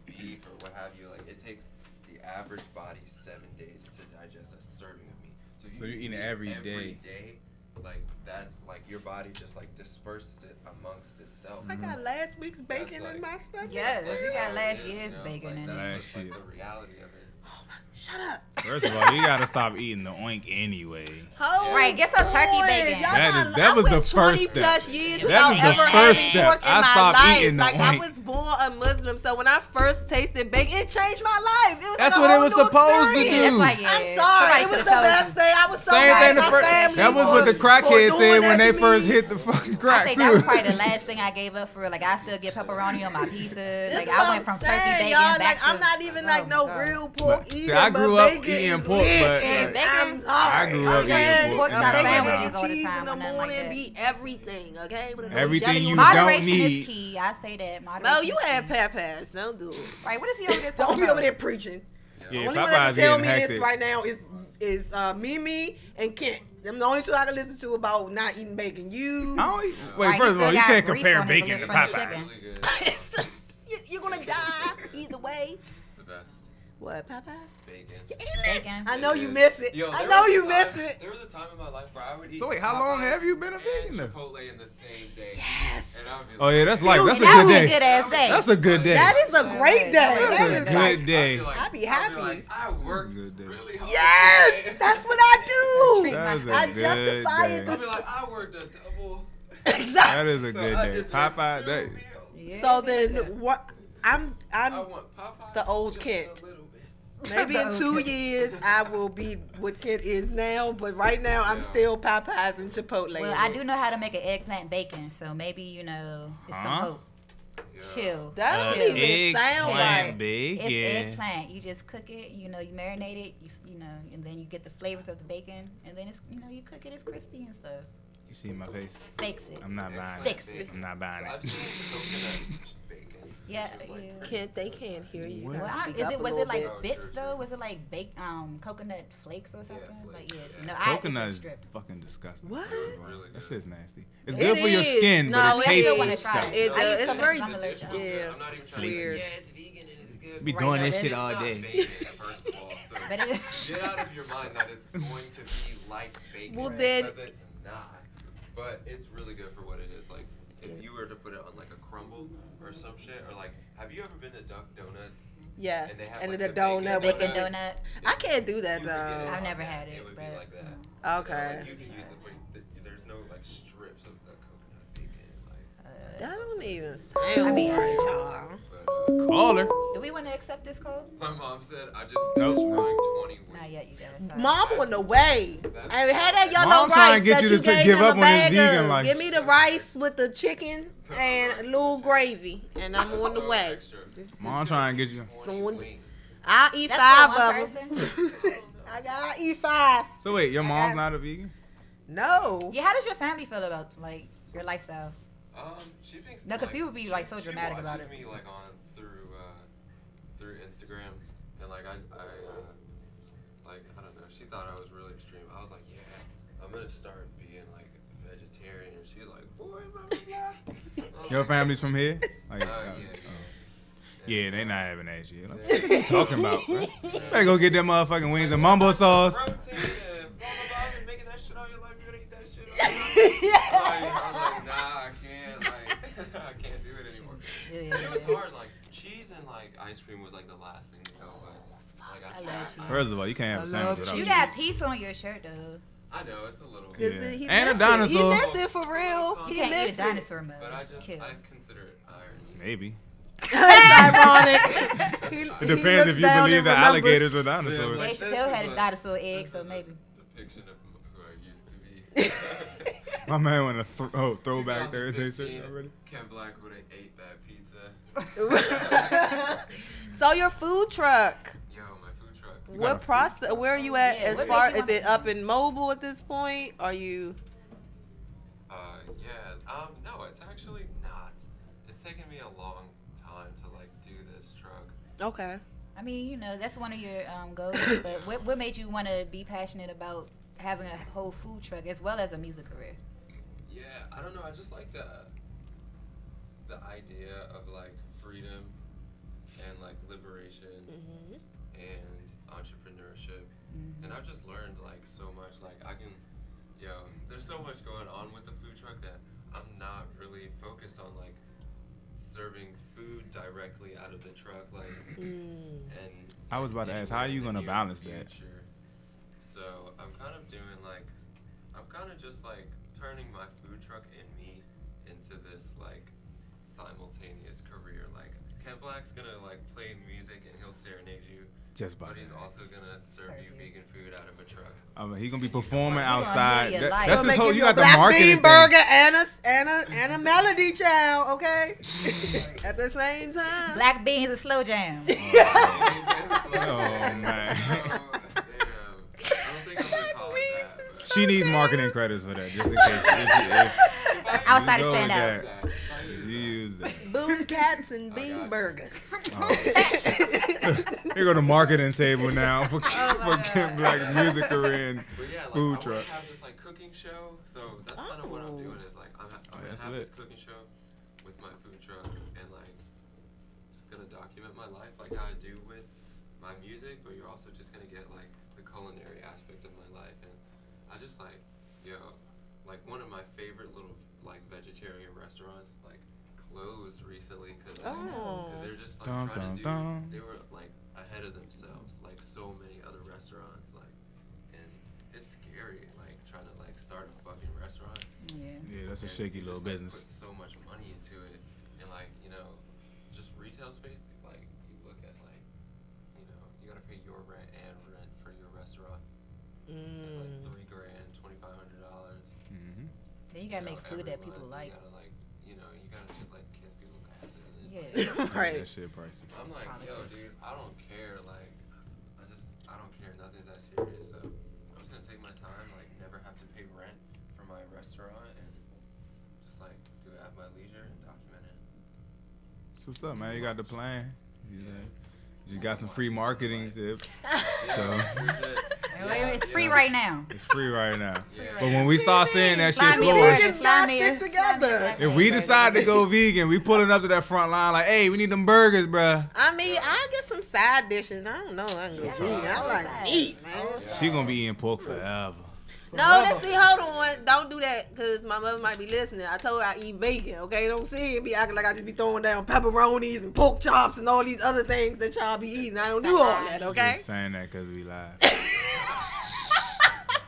beef or what have you, like it takes the average body 7 days to digest a serving of meat. So, So you're eat eating meat it every every day. day. Like that's like your body just like disperses it amongst itself. I got last week's bacon That's in like- my stomach. Yes, you got last Yeah, year's you know, bacon like, in that's it. just, like, Shit. the reality of it. Shut up. First of all, you gotta stop eating the oink anyway. Hold Right, get some turkey on. bacon. Y'all That know, is- that I was the went first 20 step. plus years That without was the ever first having step. pork in I my stopped life. eating the Like I oink. was born a Muslim, so when I first tasted bacon, it changed my life. It was That's like a what it whole was new supposed to experience. do. That's why, yeah. I'm sorry, Somebody it was should've the told best you. thing. I was so Same mad thing. at The my family. that was what the for crackheads doing said that when they to first me. hit the fucking I crack think that was too. probably the last thing I gave up for. Like, I still get pepperoni on my pizza. This Like, is I what went I'm from saying, turkey bacon y'all. back Like, to... I'm not even like Oh, no my God. real pork But, see, eater, I grew but up bacon eating is pork, lit, but, and like, I'm sorry. I grew up okay? eating pork Bacon chop and sandwiches all the cheese time in the or nothing like morning that. be everything, okay? With a little Everything jelly you on don't top. Moderation need. is key. I say that. Moderation Mo, you is had key. papas. Don't do it. Right, what is he over there Don't talking be about? over there preaching. Yeah, Only one that can Popeyes tell getting me this hectic. right now is Mimi and Kent. Them the only two I can listen to about not eating bacon. You, I don't eat- Right, Wait, he first of all, still you got can't grease compare on his bacon lips to from the Popeyes. chicken. Really good. you're gonna die either way. It's the best. What, Popeyes? Bacon. You eating it? Bacon. I know It you is. miss it. Yo, I there know was a you time- miss it. There was a time in my life where I would eat. So wait, how long Popeyes have you been a and vegan though? Chipotle in the same day. Yes. And I'd be Oh yeah, that's like that's a That good was a day. good ass day. That's a good day. That is a great day. That's That a is good like, day. I'd be happy. I worked Good day. really hard. yes, today. that's what I do. That is a I good justify day. it. I'd This, be like, I worked a double. exactly. That is a So good I day. just worked Popeye, two that meals. Yeah, So they then like that. what? I'm I want Popeyes. the old just Kent. A little bit. maybe in 2 years I will be what Kent is now, but right now I'm Yeah. still Popeyes and Chipotle. Well, I do know how to make an eggplant bacon, so maybe, you know, it's some Huh? hope. Chill. That don't Chill. even sound eggplant right. bacon. It's eggplant. You just cook it, you know, you marinate it, you know, and then you get the flavors of the bacon, and then it's, you know, you cook it, it's crispy and stuff. You see my face? Fix it. I'm not buying Fix it. it. I'm not buying So I've it. seen coconut bacon. Yeah, Which is like yeah. Kent, they can't hear you. You Well, gotta speak is up it a was little it like bit. bits Sure, though? sure. Was it like coconut flakes or something? flakes, Like yes. yeah. No, Coconut I is it's stripped. fucking disgusting. What? Really That good. shit's nasty. It's It good for your is. skin, No, but it it is. tastes I still wanna try disgusting. it. It I does. used It's to very make some allergic. yeah. I'm not even trying Weird. to. Yeah, it's vegan and it's good. Be Right, doing no, this it shit is all It's not day. bacon, first of all. So But it, get out of your mind that it's going to be like bacon. Well, then- because it's not. But it's really good for what it is. Like if you were to put it on like a crumble or some shit, or like, have you ever been to Duck Donuts? Yes, And they have, and like, the the bacon donut with bacon the. donut. I can't do that You could get it though. I've on never that. had it, It would be but, like that. Okay. You can use it, but there's no like strips of the coconut bacon. Like, That don't even I sound mean- right, y'all. but, Caller. It Do we want to accept this code? My mom said I just Nope. finished frying 20 Not wings. yet, you guys. Sorry. Mom on the way. That's- And had that yellow Mom trying rice to get that you you to gave give him up a on this bag vegan of. life. Give me the rice with the chicken and a little gravy, and I'm on the So way. extra. Mom trying to get you. 20 Someone- wings. I'll eat That's 5 for of one them. I'll eat 5. So wait, your mom's not a vegan? No. Yeah, how does your family feel about like your lifestyle? She thinks No, 'cause people be, like, so she dramatic about watches it. me like on through Instagram, and like I like I don't know. She thought I was really extreme. I was like, yeah, I'm gonna start being like vegetarian. And she's like, boy, my Your family's from here? Like, yeah, they not having that shit. Like, what you talking about, bro? Better go get them motherfucking wings and mumbo sauce. Protein and blah blah blah. I've been making that shit all your life. You gotta eat that shit. I'm like, nah, I can't. Like, I can't do it anymore. It was hard. Like cheese and like ice cream was like the last thing to go. But like I love cheese. First of all, you can't have a sandwich without You cheese. got peace on your shirt though. I know it's a little. Yeah. He And a miss it. dinosaur. He miss it for real. You He can't eat miss a it. dinosaur mode. But I Kill. consider it irony. Maybe. It's ironic. It depends if you believe that alligators are dinosaurs. They still had a dinosaur egg, so maybe. Depiction of who I used to be. My man went to throwback 2015, Thursday shit already. Ken Black would have ate that pizza. So your food truck. Yo, my food truck. What process? Where are you at Yeah, as what far? made you Is it wanna- up in mobile at this point? Are you? No, it's actually not. It's taken me a long time to like do this truck. Okay. I mean, you know, that's one of your goals. But what made you want to be passionate about having a whole food truck as well as a music career? Yeah, I don't know. I just like the idea of like freedom and like liberation and entrepreneurship. And I've just learned like so much. Like I can, there's so much going on with the food truck that I'm not really focused on like serving food directly out of the truck. Like, and I was about to ask, how are you gonna balance that? future. So I'm kind of doing like, I'm kind of just like turning my food truck and me into this like simultaneous career. Like Ken Black's gonna like play music and he'll serenade you, Just but about he's that. also gonna serve you vegan food out of a truck. He gonna be performing gonna outside. live your life. That's Gonna his make whole. you You a got the black marketing bean thing. burger and a melody child. Okay. At the same time. Black beans and slow jam. Oh man. She She needs marketing credits for that, just in case. If Outsider you go with standout. that, you use that. Boom cats and bean burgers. Here go the marketing table now for Ken Black's music career and But yeah, like, food I truck. want to have this like cooking show, so that's kind of what I'm doing. Is like I'm gonna that's have lit. this cooking show with my food truck and like just gonna document my life, like how I do with my music. But you're also just gonna get like the culinary aspect of my life, and I just like like one of my favorite little like vegetarian restaurants like closed recently because they're just like trying to do. They were like ahead of themselves, like so many other restaurants, like, and it's scary, like trying to like start a fucking restaurant. Yeah. Yeah, that's a And shaky you little just, like, business. Put so much money into it, and like just retail space. Like you look at like you gotta pay your rent and rent for your restaurant. Like $3,000, $2,500. Then you gotta make food that people like. You gotta like you gotta just like kiss people's asses. And Yeah. Right. That shit pricey. I'm like, yo, dude, I don't care. Like, I don't care. Nothing's that serious. So I'm just gonna take my time, like, never have to pay rent for my restaurant, and just like do it at my leisure and document it. So what's up, man? You got the plan? You just got some free marketing tips. So It's free right now. it's free right now. Yeah. But when we start seeing that shit Slime me a flourish, burger, slime me a- Stick slime me a together. black if bean we burger. decide to go vegan, we pulling up to that front line like, hey, we need them burgers, bruh. I mean, I get some side dishes. I don't know. I can go vegan. I like meat, man. She gonna be eating pork forever. No, let's see. Hold on. Don't do that because my mother might be listening. I told her I eat bacon. Okay, don't see it be acting like I just be throwing down pepperonis and pork chops and all these other things that y'all be eating. I don't do all that. Okay. Just saying that because we live.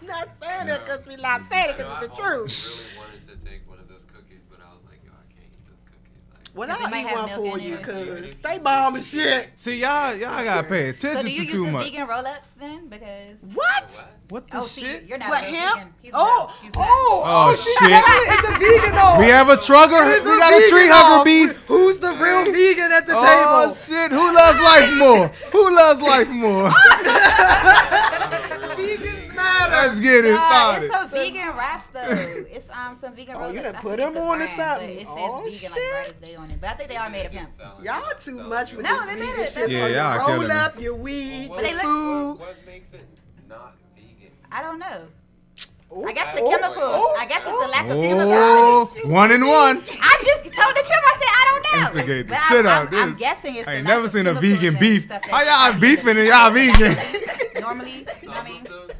I'm not saying that because we lie. I'm saying it because it's the I always truth. really wanted to take one of those cookies, but I was like, yo, I can't eat those cookies. Like, Well, Because it I'll might eat have one milk for in you it. because they bomb and shit. See, y'all gotta pay attention So do you to use too the much. vegan roll-ups then? Because What? What the oh, see, shit? you're not What, a real him? vegan. He's Oh, not. He's not. Oh, she's shit. telling it's a vegan though. We have a trugger. It's We got a vegan tree dog. hugger beef. Who's the real vegan at the Oh table? shit! Who loves life more? Who loves life more? Vegans matter. Let's get it Yeah, started. it's some vegan wraps though. It's some vegan roll-ups. you done I put forget them the on or brand, something. but it says Oh, vegan shit. like brightest day on it. But I think they are made of hemp. Y'all too much with No, this they vegan made it. shit. That's Yeah, So you y'all roll killing me. up your weed, But they your look- food. What makes it not vegan? I don't know. Ooh. I guess the Oh, chemicals. oh, I guess it's the lack of Oh, chemicals. 1 and 1. I just told the truth. I said I don't know. Instigate the But shit out I'm this. guessing it's I the ain't lack never of seen a chemicals vegan and beef. stuff How that's y'all beefing and y'all vegan? Normally, you know Some what I mean? of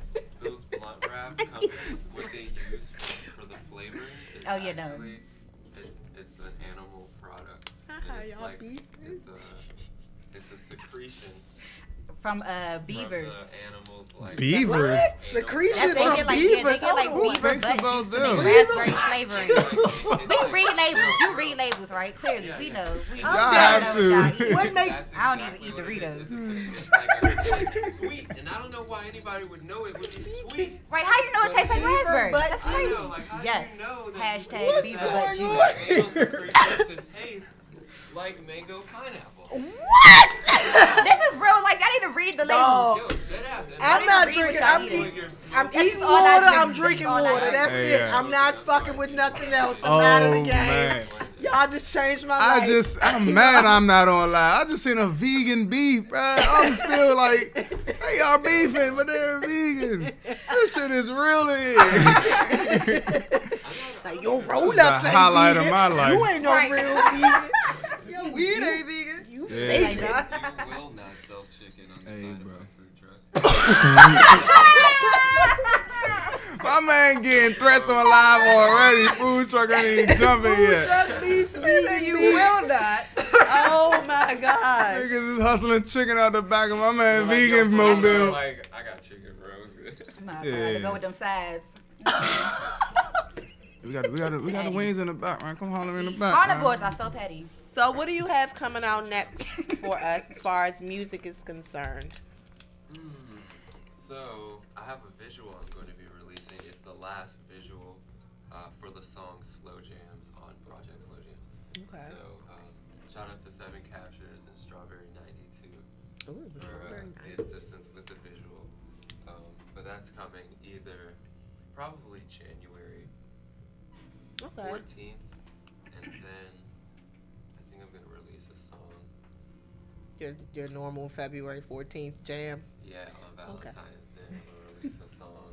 those blunt wrap companies, what they use for the flavoring is Oh, you know. actually, it's an animal product. And it's Y'all like, beefing? it's a secretion From from beavers. the animals like Beavers? What? Secretion That's they from get like beavers? they get like Hold on. beaver thinks butt about juice to them? make raspberry flavoring. We It's read like- labels. You read labels, right? Clearly, Yeah, we yeah. know. We I'm know down what to. y'all eat. What makes- That's I don't even exactly eat what it is. Doritos. It's like it's sweet, and I don't know why anybody would know it would be sweet. Right? How you know it tastes like Beaver raspberry? butt That's I crazy. know, like, how do Yes. you know that Hashtag beaver butt going juice. on? anal secretion to taste like mango pineapple? What? This is real. Like I need to read the labels. Dog. Yo, deadass. And I'm I not didn't drinking. read I'm what eating. you're eating. smoking. I'm That's eating all I water. drink. I'm drinking That's all I water. drink. That's Hey, it. yeah. I'm not fucking with nothing else. I'm out of the game. man. Y'all just changed my life. I'm mad I'm not on live. I just seen a vegan beef, bro. I'm still like, they are beefing, but they're vegan. This shit is really. Like your roll The ups ain't highlight of vegan. my life. You ain't no Right. real vegan. Your weed ain't vegan. You Yeah. fake. You will not sell chicken on the Hey, side bro. of a food truck. My man getting threats on live already. Food truck ain't even jumping Food yet. truck beefs vegan. You will not. Oh my gosh. Niggas is hustling chicken out the back of my man Like, vegan yo, bro, mobile. Like, I got chicken, bro. It's good. Nah, Yeah. to go with them sides. We got the wings in the back, man. Come holler in the back. Carnivores man. are so petty. So what do you have coming out next for us as far as music is concerned? So, I have a visual I'm going to be releasing. It's the last visual for the song Slow Jams on Project Slow Jam. Okay. So, shout out to Seven Captures and Strawberry 92 Ooh, for very the nice. assistance with the visual. But that's coming either probably January Okay. 14th, and then I think I'm going to release a song, Your normal February 14th jam. yeah, on Valentine's Day. I'm going to release a song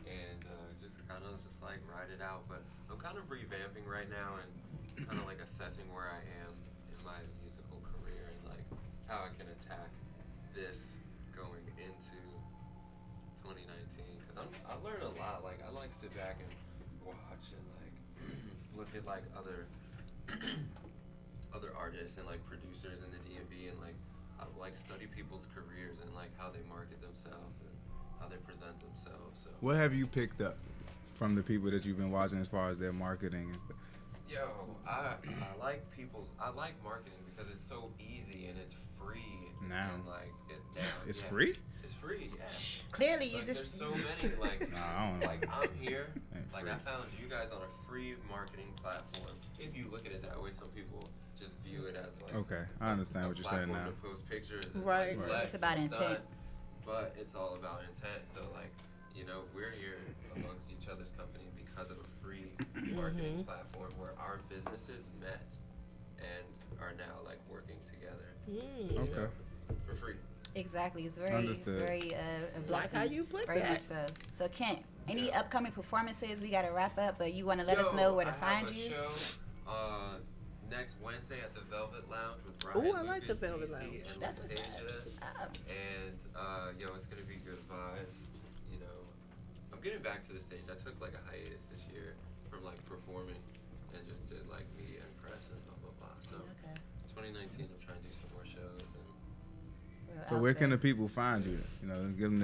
and just kind of just like write it out. But I'm kind of revamping right now and kind of like assessing where I am in my musical career and like how I can attack this going into 2019. Because I learned a lot. Like I like sit back and watch and like look at like other artists and like producers in the DMV and like I like study people's careers and like how they market themselves and how they present themselves. So What have you picked up from the people that you've been watching as far as their marketing and stuff? yo, I like marketing because it's so easy and it's free. Now. And like It's free? It's free. Yeah. Clearly, you Like, just there's so many like Nah, I don't know. like I'm here. Ain't Like free. I found you guys on a free marketing platform. If you look at it that way, some people just view it as like Okay, I understand a what you're saying platform now. to post pictures and Right. like, Right. flex It's about and intent. stunt, but it's all about intent. So like, you know, we're here amongst each other's company because of a free marketing platform where our businesses met and are now like working together you Okay. know, for free. exactly. It's very, Understood. a blessing. Like how you put very that. much so. So Kent, any upcoming performances? We got to wrap up, but you want to let us know where to find you? I have a show next Wednesday at the Velvet Lounge with Ooh, Ryan I like the Lucas, Velvet DC, Lounge. and That's what's Latasia. Oh. And yo, it's gonna be good vibes. You know, I'm getting back to the stage. I took like a hiatus this year from like performing and just did like media and press and blah blah blah. So Okay. 2019, I'm trying to do some more shows and So where can the people find you? You know, give them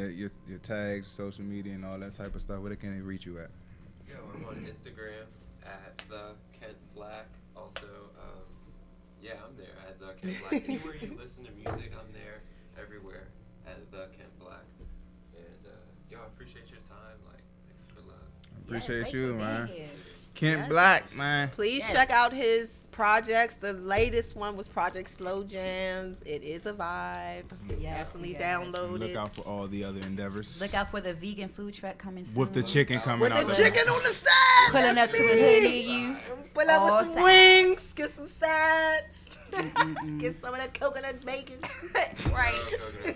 your tags, social media, and all that type of stuff. Where can they reach you at? yo, I'm on Instagram at the Kent Black. Also, Kent Black. Anywhere you listen to music, I'm there. Everywhere at the Kent Black. And yo, I appreciate your time. Like, thanks for the love. Appreciate you, man. Here. Kent Yes. Black, man. Please check out his projects. The latest one was Project Slow Jams. It is a vibe. Yes, Definitely yes. download Look it. out for all the other endeavors. Look out for the vegan food truck coming soon. With the chicken coming With out. the there. chicken on the side. Pulling up to a hood near you. Pull up All with some sides. wings. Get some sides. Get some of that coconut bacon. Right. Can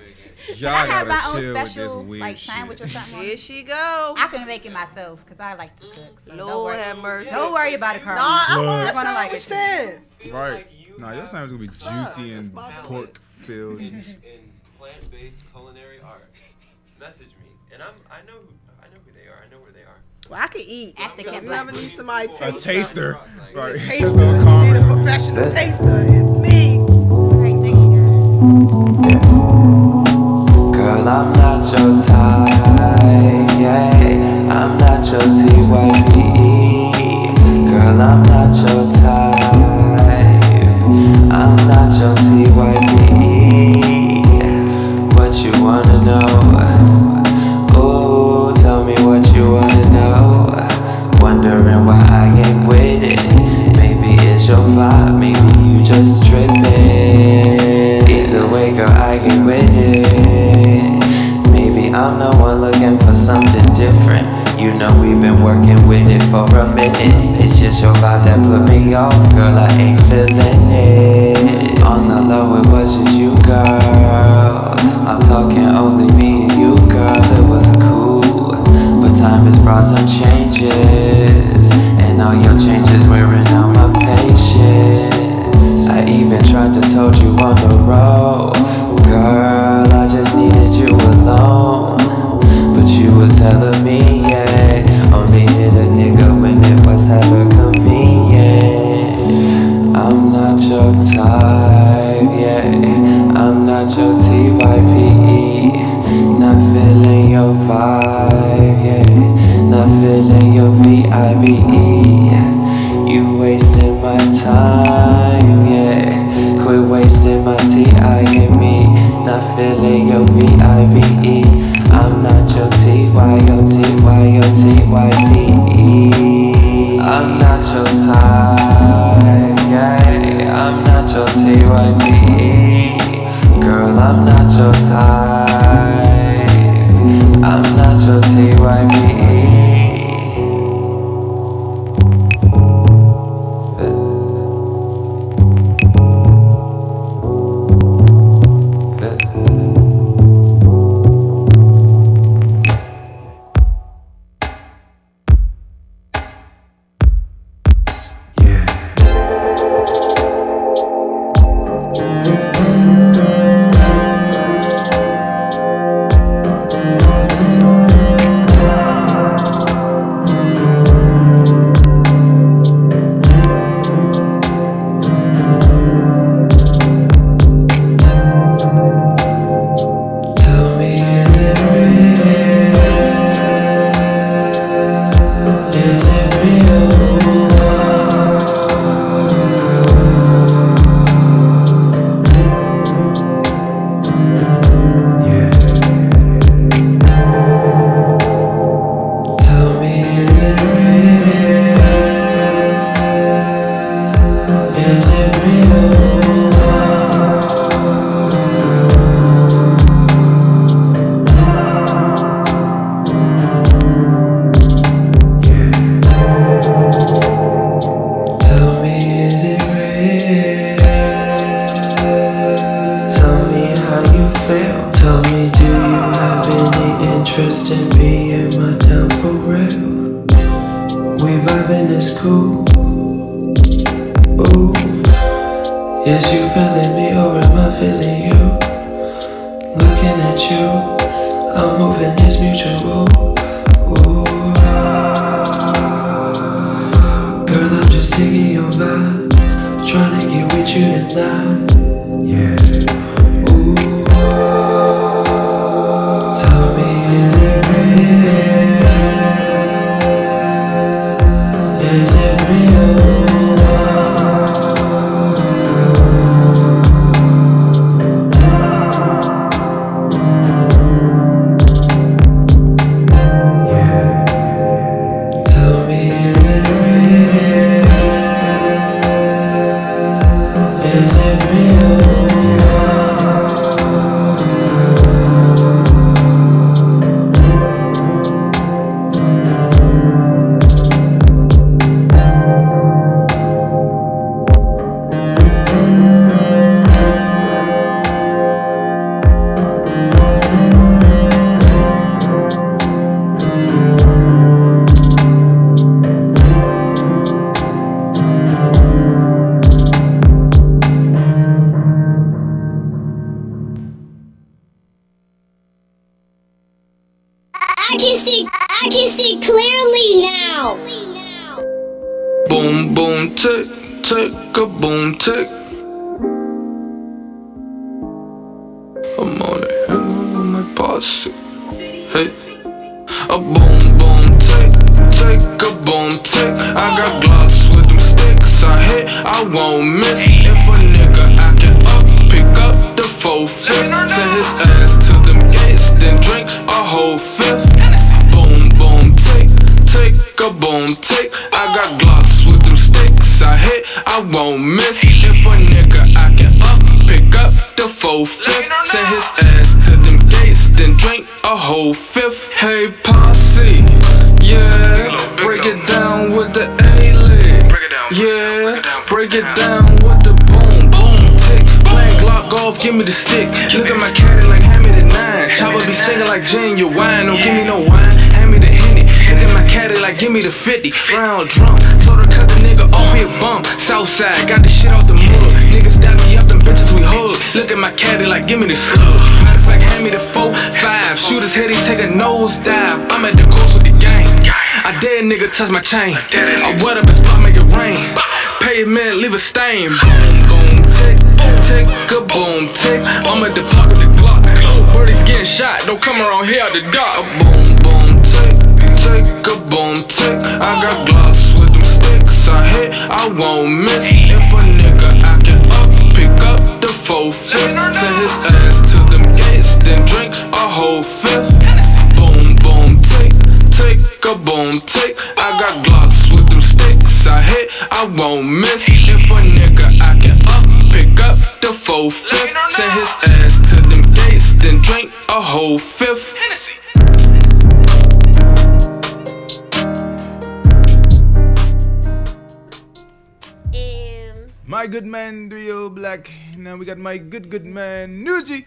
Y'all I have gotta my own chill with this special weird like sandwich or something? on Here it? she go. I can make it myself because I like to cook. So don't Lord worry. have mercy. Don't worry about it, Carl. No, I Look. want You're a gonna like it sandwich too. then. Right. Nah, your sandwich gonna be juicy and That's my pork filled. in plant-based culinary art, message me, and I know who they are. I know where they are. Well, I can eat. At the So if Kent you Black. ever need somebody to A taste taster. Like, Right. taster. You need a professional taster. It's me. All right, thanks, you guys. Girl, I'm not your type, yeah. I'm not your TYPE. Girl, I'm not your type. I'm not your TYPE. What you wanna know? Oh, tell me what you wanna know. Wondering why I ain't with it. Maybe it's your vibe, maybe you just tripping. Either way, girl, I ain't with it. Maybe I'm the one looking for something different. You know we've been working with it for a minute. It's just your vibe that put me off, girl, I ain't feeling it. On the low, it was just you, girl. I'm talking only me and you, girl, it was cool. But time has brought some changes, and all your changes wearing out my patience. I even tried to told you on the road, girl, I just needed you alone. But you was hella me, yeah. Only hit a nigga when it was hella convenient. I'm not your type, yeah. I'm not your TYPE. Not feeling your vibe, yeah. Not feeling your VIBE. You wasting my time, yeah. Quit wasting my TIME. Not feeling your VIBE. I'm not your TYPE. I'm not your type, yeah. I'm not your TYPE. Girl, I'm not your type. I'm not your TYPE. interest in being my down for real. We vibing, it's cool. Ooh, is you feeling me or am I feeling you? Looking at you, I'm moving, it's mutual. Ooh, girl, I'm just digging your vibe, trying to get with you tonight. Yeah. Ooh, tell me, is it real? Is it real? Is it real? I can see clearly now. Boom, boom, tick, tick, a boom, tick. I'm on it, hanging with my posse. Hey, a boom, boom, tick, tick, a boom, tick. I got Glocks with them sticks. I hit, I won't miss. If a nigga acting up, pick up the 4-5. Send his ass to them gates, then drink a whole fifth. Boom, boom, tick, tick, a boom, tick. I got Glocks with them sticks. I hit, I won't miss. If a nigga acting up, pick up the 4-5. Send his ass to them gates, then drink a whole fifth. Hey posse, yeah, break it down with the A-lid. Yeah, break it down with the boom, boom, tick. Playing Glock golf, give me the stick. Look at my caddy like hand me the 9. Chopper be singing like genuine, don't give me no wine, hand me the Henny. Look at my caddy like give me the 50. Round drum, told her cut the nigga off here bum. Southside, got the shit off the mud. Niggas dab me up, them bitches we hug. Look at my caddy like give me the slug. Matter of fact, hand me the 4-5. Shoot his head, he take a nose dive. I'm at the course with the gang. I dare a nigga touch my chain. I wet up his spot, make it rain. Pavement, leave a stain. Boom, boom, tick, tick, a boom, tick. I'm at the park with the Glock. Birdie's getting shot, don't come around here at the dark. Boom, boom, tick, tick, a boom, tick. I got Glocks with them sticks. I hit, I won't miss. If a nigga acting up, pick up the 4-5. Send his ass to them gates, then drink a whole fifth. Boom, boom, tick, tick, a boom, tick. I got Glocks with them sticks. I hit, I won't miss. If a nigga acting up, pick up the 4-5. Send his ass to them gates, then drink a whole fifth. My good man, Rio Black. Now we got my good man, Nuji.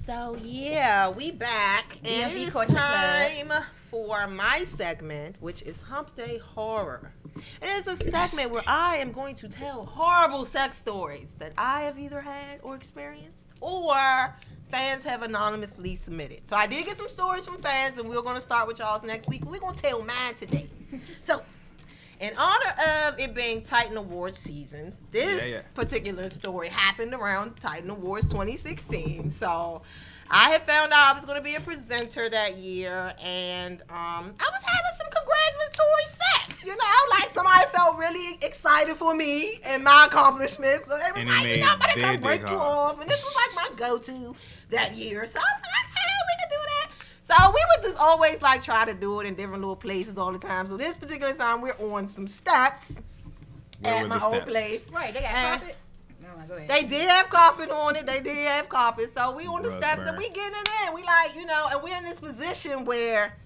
So yeah, we back, and DMV it's Culture time for my segment, which is Hump Day Horror. It is a segment where I am going to tell horrible sex stories that I have either had or experienced, or fans have anonymously submitted. So I did get some stories from fans, and we're going to start with y'all's next week. We're going to tell mine today. So, in honor of it being Titan Awards season, this particular story happened around Titan Awards 2016. So I had found out I was going to be a presenter that year, and I was having some congratulatory sex. You know, like somebody felt really excited for me and my accomplishments. So they was like, you know, but it can break you off. And this was like my go-to that year. So I was like, hey, we can do that. So we would just always like try to do it in different little places all the time. So this particular time we're on some steps at my old place. Right, they got carpet. Go ahead. They did have carpet on it. They did have carpet. So we on the steps and we getting it in. We like, you know, and we're in this position where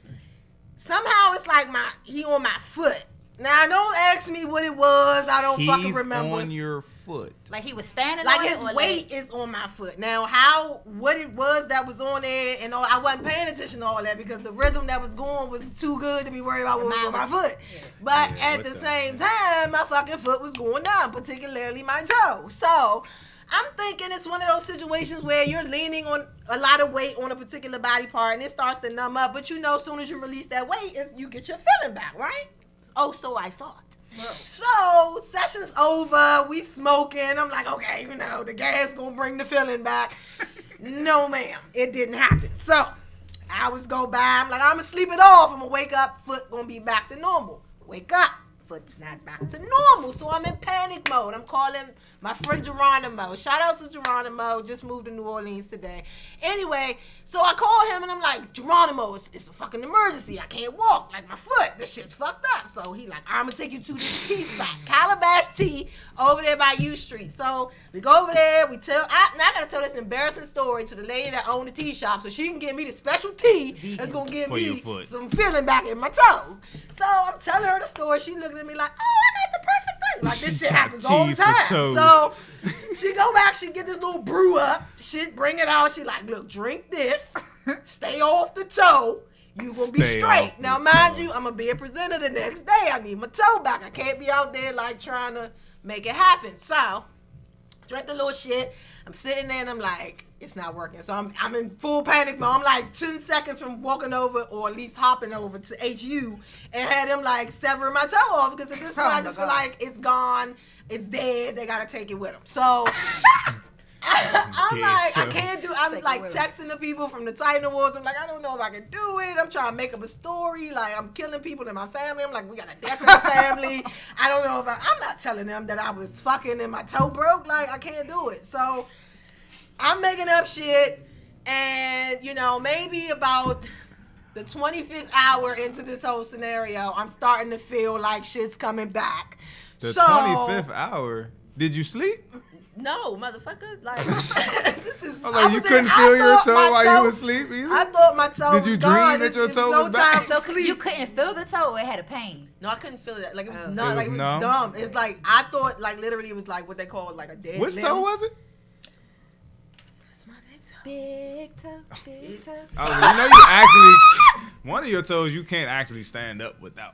somehow it's like he on my foot. Now don't ask me what it was. I don't fucking remember. He's on your foot. Like he was standing like on his it, weight is on my foot. Now what it was that was on there, and all, I wasn't paying attention to all that because the rhythm that was going was too good to be worried about what was on my foot. Yeah. But at the same time, my fucking foot was going down, particularly my toe. So I'm thinking it's one of those situations where you're leaning on a lot of weight on a particular body part and it starts to numb up. But you know, as soon as you release that weight, you get your feeling back, right? Oh, so I thought. So, session's over, we smoking. I'm like, okay, you know, the gas gonna bring the feeling back. No, ma'am, it didn't happen. So, hours go by, I'm like, I'm gonna sleep it off. I'm gonna wake up, foot gonna be back to normal. Wake up, foot's not back to normal. So I'm in panic mode. I'm calling my friend Geronimo. Shout out to Geronimo. Just moved to New Orleans today. Anyway, so I call him and I'm like, Geronimo, it's a fucking emergency. I can't walk. Like, my foot, this shit's fucked up. So he like, I'm gonna take you to this tea spot, Calabash Tea, over there by U Street. So we go over there. We tell. Now I gotta tell this embarrassing story to the lady that owned the tea shop, so she can give me the special tea that's gonna give me some feeling back in my toe. So I'm telling her the story. She looking at me like, oh, I got the perfect thing. Like, this shit happens all the time. So she go back, she get this little brew up, shit, bring it out. She like, look, drink this, stay off the toe. You gonna be straight. Now, mind you, I'm gonna be a presenter the next day. I need my toe back. I can't be out there like trying to make it happen. So drink the little shit. I'm sitting there and I'm like, it's not working. So I'm in full panic mode. I'm like 10 seconds from walking over, or at least hopping over to HU and had them like severing my toe off, because at this point I just feel like it's gone, it's dead. They gotta take it with them. So I'm like, I can't do. I'm like texting the people from the Titan Awards. I'm like, I don't know if I can do it. I'm trying to make up a story. Like, I'm killing people in my family. I'm like, we got a death in the family. I don't know if I'm not telling them that I was fucking and my toe broke. Like, I can't do it. So I'm making up shit, and you know, maybe about the 25th hour into this whole scenario, I'm starting to feel like shit's coming back. The 25th hour? Did you sleep? No, motherfucker. Like, this is. Like, you couldn't feel your toe while you was asleep either? I thought my toe was gone. Did you dream that your toe was back? So you couldn't feel the toe, or it had a pain? No, I couldn't feel it. Like, it was not. Like, it was dumb. It's like, I thought, like, literally it was like what they call like a dead Which limb. toe was it? It's my big toe. Big toe, big toe. Oh, well, you know, you actually, one of your toes you can't actually stand up without.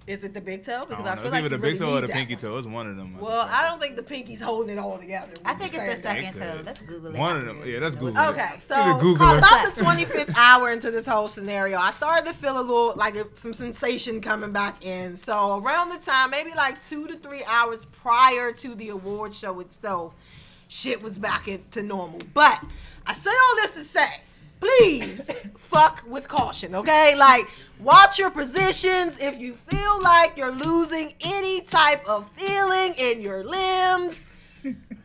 Is it the big toe? Because I feel it's like either you the big really toe or need the that pinky one. toe. It's one of them. Well, I don't think the pinky's holding it all together. I think it's the second toe. Let's Google it. One of them. Yeah, that's Google. Okay, so Google it. about the 25th hour into this whole scenario, I started to feel a little like some sensation coming back in. So around the time, maybe like 2 to 3 hours prior to the award show itself, shit was back into normal. But I say all this to say, please fuck with caution, okay? Like, watch your positions. If you feel like you're losing any type of feeling in your limbs,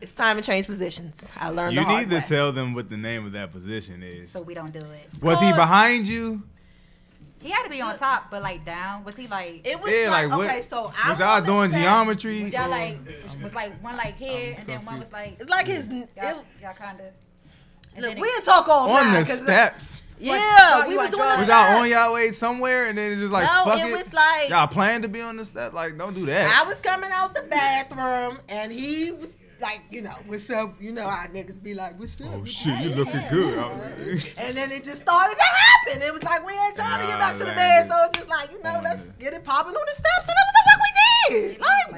it's time to change positions. I learned the hard way. You need to tell them what the name of that position is. So we don't do it. Was he behind you? He had to be on top, but like down. Was he like? It was like okay, so I was y'all doing geometry? Was y'all like was like one like here and then one was like? It's like his. Y'all kind of. Look, we'll talk all on night, the steps. Yeah, we was doing the Was y'all on y'all way somewhere and then it's just like no, fuck it was like y'all planned to be on the step? Like, don't do that. I was coming out the bathroom and he was like, you know, what's up? You know how niggas be like, what's up? Oh shit, you looking good. And then it just started to happen. It was like we ain't time to get back to the bed, so it's just like, you know, let's get it popping on the steps, and that's what the fuck we did. Like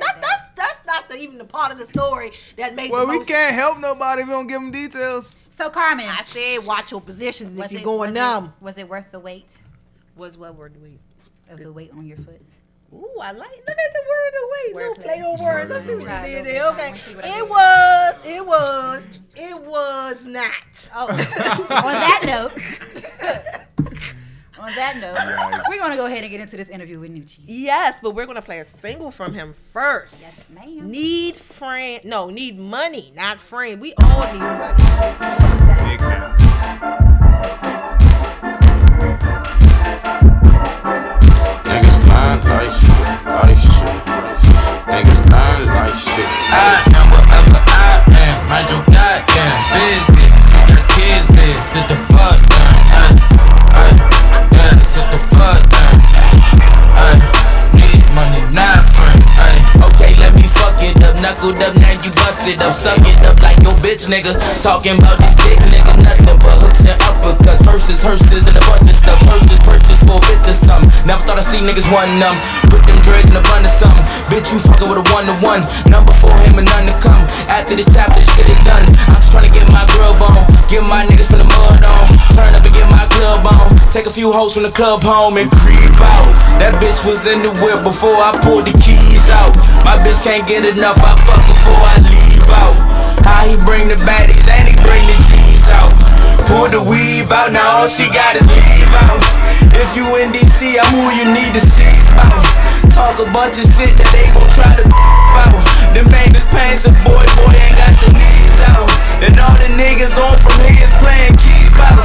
that's not even the part of the story that made. Well, the we most can't help nobody if we don't give them details. So Carmen, I said watch your positions if you're going numb. Was it worth the wait? Was what worth the wait? Of the weight on your foot. Ooh, I like. Look at the word of wait. No play on words. I see what you did there. Okay, it was not. Oh, on that note, we're gonna go ahead and get into this interview with Nucci. Yes, but we're gonna play a single from him first. Yes, ma'am. Need money, not friend. We all need money. Fuck that. Niggas blind like shit, body shit. Niggas blind like shit. I am whatever I am. Mind your goddamn business. You got kids, bitch. Sit the fuck down. Yeah, sit the fuck down. Need money, not friends. Okay, let me fuck it up. Knuckled up, now you busted up. Suck it up like your bitch, nigga. Talking about this dick, nigga. Nothing but hooks and uppercuts. Versus, hearses, and a bunch of stuff. Purchase for a bit or something. Never thought I'd see niggas wanting them. Put them dreads in a bun or something. Bitch, you fucking with a 1-to-1. Number for him and none to come. After this chapter, shit is done. I'm just trying to get my grub on. Get my niggas from the mud on. Turn up and get my club on. Take a few hoes from the club home and creep out. That bitch was in the whip before I pulled the keys out. My bitch can't get enough, I fuck before I leave out. How he bring the baddies and he bring the G's out. Pull the weave out, now all she got is leave out. If you in DC, I'm who you need to seize out. talk a bunch of shit that they gon' try to about. Them bangers pains a boy ain't got the knees out. And all the niggas on from here is playing keep out.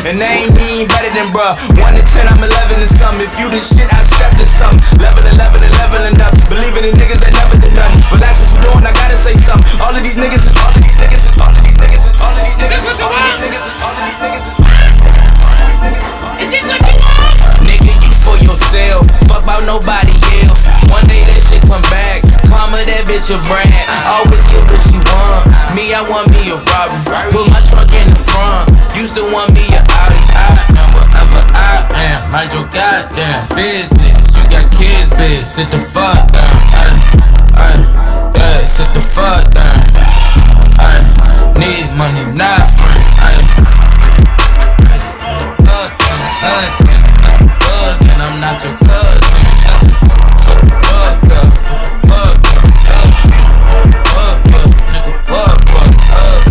And they ain't mean better than bruh. 1 to 10, I'm 11 and something. If you the shit, I step to something. Leveling up. Believing in niggas that never did nothing. Relax what you doing, I gotta say something. All of these niggas is, all of these niggas is, all of these niggas is, all of these niggas is, all of these niggas is, all of these niggas is. Is this what you want? Nigga, you for yourself. Fuck about nobody else. One day that shit come back. Karma that bitch a brand. Always get what she want. Me, I want me a Robin. Put my trunk in the front. Used to want me a Audi. I am whatever I am. Mind your goddamn business. You got kids, bitch. Sit the fuck down. Yeah, sit the fuck down. Need money, not friends. And I'm not your cousin. Shut the fuck up. Fuck up. Nigga, fuck up.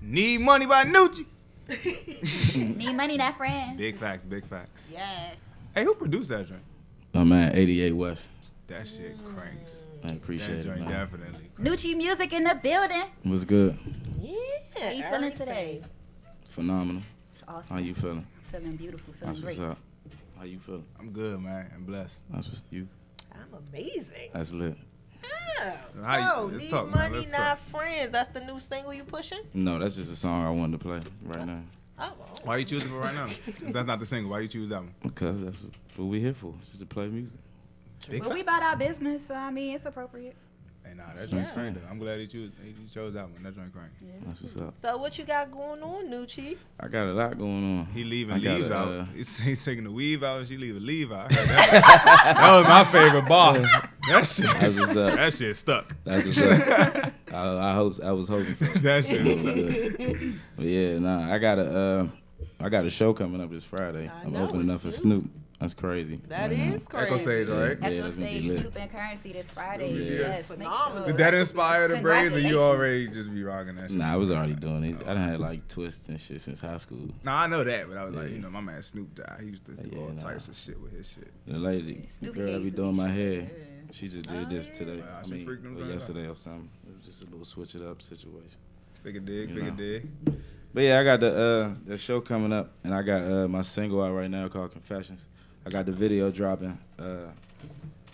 Need Money by Nucci. Need money, not friends. Big facts, big facts. Yes. Hey, who produced that joint? Oh man, 88 West. That shit cranks. I appreciate that it, joint man. definitely. Nucci music in the building. What's good? Yeah. How you feeling today? Phenomenal. It's awesome. How you feeling? Feeling beautiful, feeling That's great. what's up. How you feeling? I'm good, man. I'm blessed. That's what's you. I'm amazing. That's lit. Yeah. How you- So, let's Need talk, man. Money, Let's Not Friends. That's the new single you pushing? No, that's just a song I wanted to play right now. Oh. Why you choosing for right now? If that's not the single. Why you choose that one? Because that's what we here for, just to play music. Big Well, we about our business, so I mean, it's appropriate. Hey, nah, That's that what I'm joint saying. crank. I'm glad he chose that one. That joint crank. That's what's up. So what you got going on, Nucci? I got a lot going on. He leaving I gotta, leaves out. He's taking the weave out and she leaving leave out. I heard that was my favorite bar. That shit. That's what's up. That shit stuck. That's what's up. I was hoping so. That shit was stuck. good. But yeah, nah, I got a show coming up this Friday. I'm know, opening up for Snoop. That's crazy. That right is now. crazy. Echo Stage, all right? Yeah, Echo that's gonna be Stage, lit. Snoop and Currency this Friday. Yeah. Yes, make Phenomenal. sure. Did that inspire the braids, or you Congratulations. already just be rocking that shit? Nah, I was already doing these. I done had like twists and shit since high school. Nah, I know that, but I was like, Yeah. you know, my man Snoop died. He used to do Yeah, all nah. types of shit with his shit. The lady, the Snoop girl that used be to doing be my shit. hair, Yeah. she just did this today. Wow, I she mean, freaked them or girls out. yesterday or something. It was just a little switch it up situation. Figure dig, You figure know. dig. But yeah, I got the show coming up, and I got my single out right now called Confessions. I got the video dropping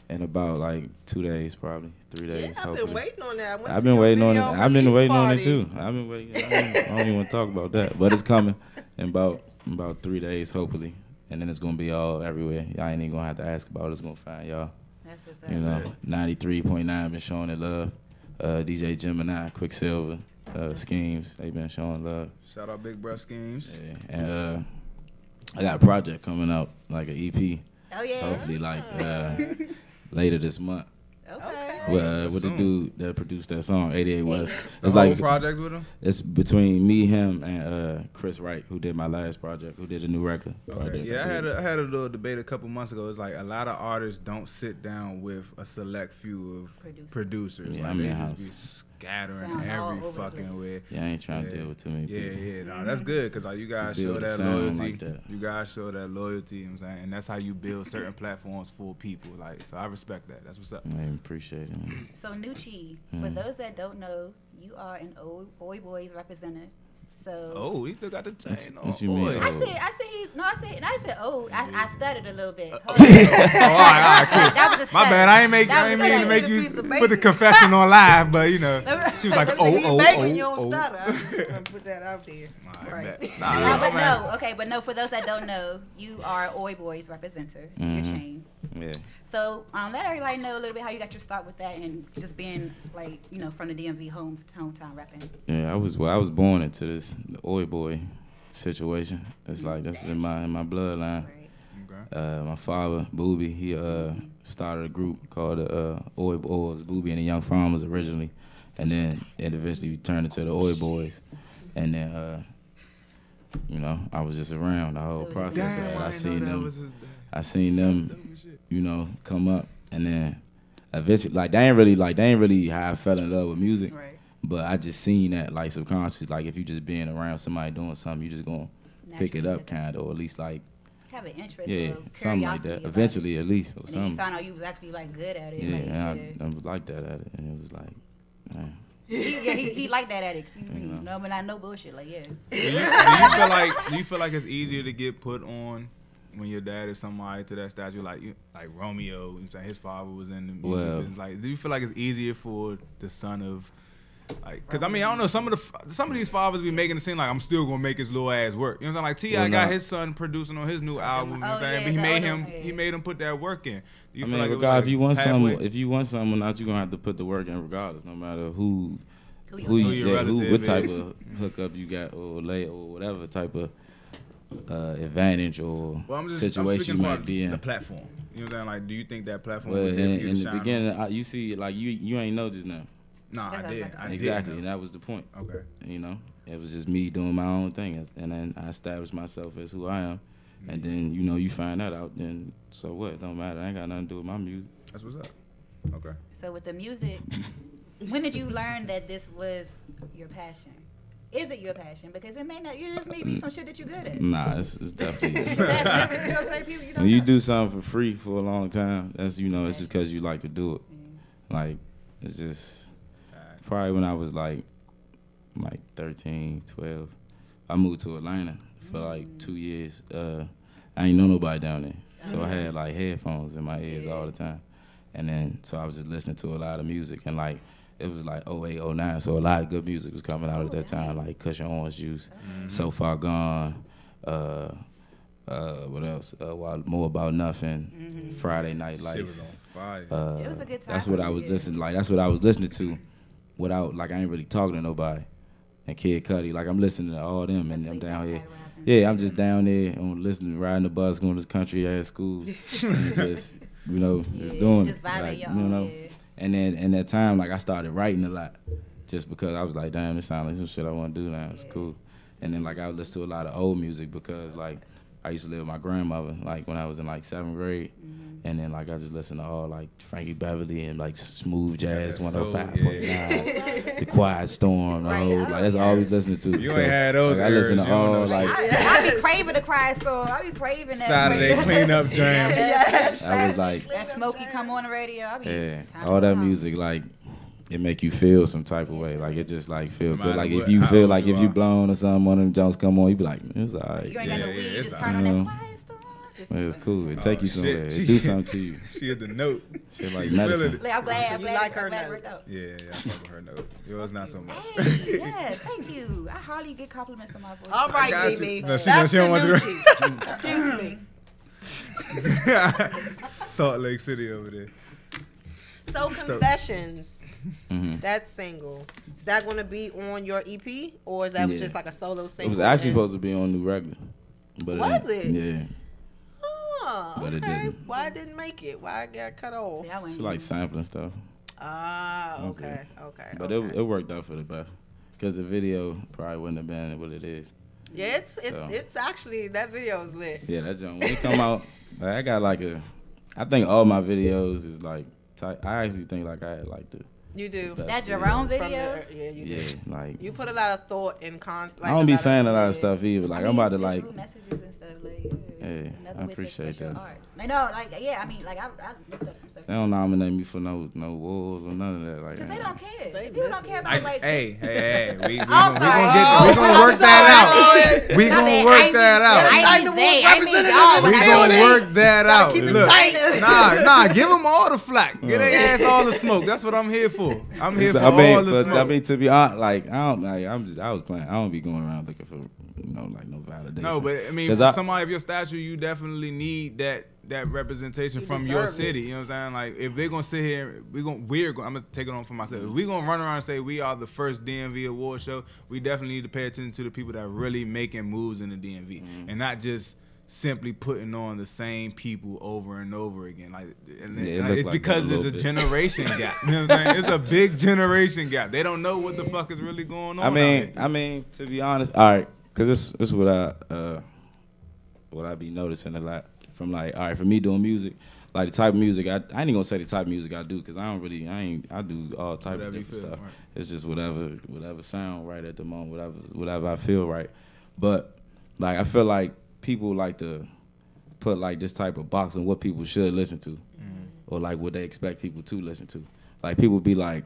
in about like 2 days, probably 3 days. Yeah, I've hopefully. been waiting on that. I went I've to been your waiting on it. video I've been release waiting on it party. too. I've been waiting. I don't even want to talk about that, but it's coming in about 3 days, hopefully, and then it's gonna be all everywhere. Y'all ain't even gonna have to ask about it. It's gonna find y'all. That's what's up. You know, 93.9 been showing it love. DJ Gemini, Quicksilver, Schemes, they been showing love. Shout out Big Bruh Schemes. Yeah. And I got a project coming out, like an EP. Oh yeah. Hopefully, like later this month. Okay. With the dude that produced that song, 88 West. The It's whole like projects with him? it's between me, him, and Chris Wright, who did my last project, who did a new record. Okay. Yeah, I had a little debate a couple months ago. It's like a lot of artists don't sit down with a select few of producers. Yeah, like I'm they in just house. be scattering Sound all every over the fucking place. way. Yeah, I ain't trying to deal with too many Yeah, people. yeah, no, that's good because like you guys Build show a that sound loyalty. like that. You guys show that loyalty. You know what I'm saying, and that's how you build certain platforms for people. Like, so I respect that. That's what's up. I appreciate it. Man. So Nucci, for those that don't know, you are an old boys representative. So Oh, he still got the chain on. what you mean, Boy. I said old. I stuttered a little bit. Hold on. Oh, all right, cool. That was a My stutter. bad. I ain't mean That to was make a you stutter. put the confession on live, but you know, she was like, Let me oh, banging, you don't oh. stutter. I'm just gonna put that out there. Right. No, but no, okay, but no. For those that don't know, you are Oi Boys representative. So your chain. Yeah. So let everybody know a little bit how you got your start with that, and just being like from the DMV hometown rapping. Yeah, I was born into this Oi boy situation. It's like this is in my bloodline. Right. My father, Booby, he started a group called Oi Boys, Booby and the Young Farmers originally, and then it eventually turned into the Oi Boys, and then you know, I was just around the whole process. Damn, I seen that them. was his- I seen them, you know, come up, and then eventually, like they ain't really how I fell in love with music. Right. But I just seen that like subconscious, like if you just being around somebody doing something, you just gonna pick it up kind of, or at least like have an interest. yeah, or something like curiosity that. about Eventually, it. at least, or And then something. you found out you was actually like good at it. Yeah, like, and I was like that at it, and it was like, man. He liked that at it. Excuse me. You know. No, but not no bullshit. Like, yeah. Do you feel like it's easier to get put on when your dad is somebody to that statue, like Romeo? You know what I'm saying, his father was in the music business. Like, do you feel like it's easier for the son of, like, because I mean, I don't know, some of these fathers be making it seem like I'm still gonna make his little ass work. You know what I'm saying? Like T.I. got his son producing on his new album. You know what I'm saying? But he made him put that work in. Do you I feel mean, like regardless, halfway? if you want something or not, you're gonna have to put the work in regardless, no matter Who your relative what type is. of hookup you got or lay or whatever type of advantage or situation you might be in. The platform. You know what I'm saying? Like, do you think that platform Well, was there for you in to the shine beginning, you see, like you ain't know just now. Nah, I did. Exactly, and that was the point. Okay. You know, it was just me doing my own thing, and then I established myself as who I am, and then you know you find that out. Then so what? It don't matter. I ain't got nothing to do with my music. That's what's up. Okay. So with the music, when did you learn that this was your passion? Is it your passion? Because it may not. You just may be some shit that you're good at. Nah, it's definitely. You know what I'm saying? People, you don't When you know. do something for free for a long time, that's it's just because you like to do it. Like it's just probably when I was like 13, 12, I moved to Atlanta for like 2 years. I ain't know nobody down there, so I had like headphones in my ears all the time, and then so I was just listening to a lot of music, and like it was like 08, 09, so a lot of good music was coming out at that time, like Cushion Orange Juice, So Far Gone, what else? More About Nothing, Friday Night Lights. Shit was on fire. It was a good time. That's what I was listening. Like that's what I was listening to, without like I ain't really talking to nobody. And Kid Cudi, like I'm listening to all them, and I'm down here. Yeah, I'm just down there on listening, riding the bus, going to this country ass school, and just just doing just it. vibing Like, your you own, know. yeah. And then in that time, like I started writing a lot, just because I was like, damn, this sounds like some shit I want to do now. It's cool. And then like I would listen to a lot of old music because like I used to live with my grandmother like when I was in like 7th grade. And then like I just listened to all like Frankie Beverly and like smooth jazz 105.9, The Quiet Storm, the whole like that's all I was listening to. You ain't had those like, I listened to eras, you don't all know like I be craving the Quiet Storm. I be craving that. Saturday cleanup jam. I was like that Smokey come on the radio. I be all that music like it make you feel some type of way. Like it just like feel good. Like if you how feel old like you if you are. blown or something, one of them Jones come on, you be like, it's alright. You ain't got no weed, it's just turn on that Quiet Storm. It's cool. It take you shit. somewhere. It do something to you. She hit the note. Shit like She medicine. feeling it. Like, I'm glad. You like her glad it note. worked out. Yeah, I fuck with her note. Yours not so much. Hey, yes, thank you. I hardly get compliments on my voice. All right, got you. Mimi. No, she don't want to. Excuse me. Salt Lake City over there. So Confessions, that single, is that going to be on your EP, or is that Yeah. just like a solo single? It was actually supposed to be on New Regular. But Was didn't. it? Yeah. Oh, But okay. it didn't. Why it didn't make it? Why it got cut off? See, I went She like sampling stuff. Ah, That's okay, it. okay. But okay. it worked out for the best. Because the video probably wouldn't have been what it is. Yeah, So. it's actually, that video is lit. Yeah, that joint. When it come out, like, I got like I think all my videos is like, I actually think like I had like the. You do. best That video. Jerome From video? yeah, you Yeah, do. like. You put a lot of thought and I don't be saying a lot of yeah. stuff either. Like, I mean, I'm about to it's like. rude messages and stuff. Like, Yeah, another I way to appreciate express your that. art. Like, no, like, yeah, I mean, like, I looked up some stuff. They don't nominate me for no wars or none of that. Like, Because they don't care. They People don't care about, like, Hey, we I'm gonna sorry. we gonna work that out. We My gonna bad. work that out. I mean they, I mean y'all. We when I gonna say work that out. keep it Look, tight. nah, give them all the flack. Give their ass all the smoke. That's what I'm here for. I'm here for all the smoke. I mean, to be honest, like I was playing. I don't be going around looking for like no validation. No, but I mean, 'Cause for somebody of your stature, you definitely need that representation You from your deserve it. city. You know what I'm saying? Like, if they're gonna sit here, I'm gonna take it on for myself. If we gonna run around and say we are the first DMV award show, we definitely need to pay attention to the people that are really making moves in the DMV, and not just simply putting on the same people over and over again. Like, and Yeah, it's like because that a there's a little bit. generation gap. You know what I'm saying? It's a big generation gap. They don't know what the fuck is really going on. I mean, to be honest, all right, because this is what I be noticing a lot from, like, all right, for me doing music, like the type of music I ain't gonna say the type of music I do, because I do all type Whatever of you different feel, stuff. right. It's just whatever sound right at the moment, whatever I feel right. But like, I feel like people like to put like this type of box on what people should listen to, or like what they expect people to listen to. Like, people be like,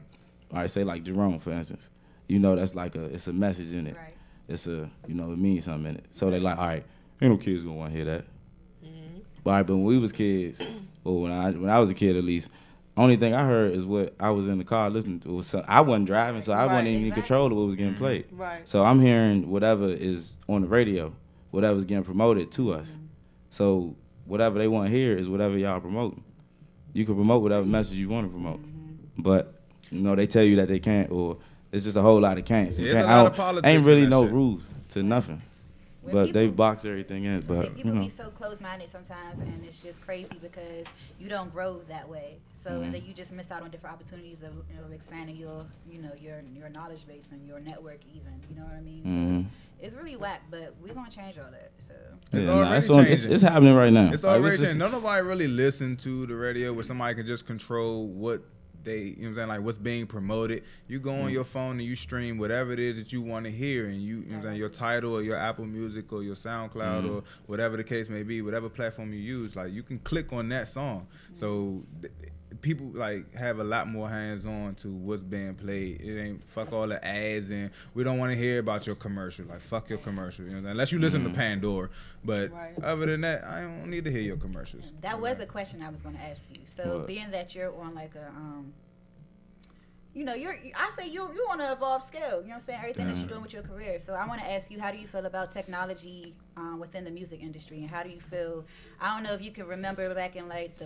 all right, say like Jerome, for instance. You know, that's like it's a message in it. Right. It's it means something in it. So they like, all right, ain't no kids gonna want to hear that. But, all right, but when we was kids, or when I was a kid at least, only thing I heard is what I was in the car listening to. So I wasn't driving, so I wasn't even in control of what was getting played. Right. So I'm hearing whatever is on the radio, whatever's getting promoted to us. So whatever they want to hear is whatever y'all promoting. You can promote whatever message you want to promote. But, you know, they tell you that they can't, or it's just a whole lot of can'ts. There's a lot of politics Ain't really in that no shit. rules to nothing. When But people- they box everything in. But, See, you people know. be so close-minded sometimes, and it's just crazy because you don't grow that way. So and then you just miss out on different opportunities of expanding your knowledge base and your network even. You know what I mean? So it's really whack, but we're gonna change all that. So It's Yeah, already it's happening right now. It's Like, already just- changing. Nobody really listen to the radio where somebody can just control what they, you know what I'm saying, like what's being promoted. You go on your phone and you stream whatever it is that you want to hear, and you know what I'm saying, your title or your Apple Music or your SoundCloud or whatever the case may be, whatever platform you use, like you can click on that song. So people like have a lot more hands on to what's being played. It ain't fuck all the ads, and we don't want to hear about your commercial. Like, fuck your commercial, you know what I'm saying? Unless you listen to Pandora. But other than that, I don't need to hear your commercials. that was a question I was gonna ask you. So What? being that you're on like a I say you're on an evolved scale. You know what I'm saying? Everything that you're doing with your career. So I want to ask you, how do you feel about technology within the music industry, and how do you feel? I don't know if you can remember back in like the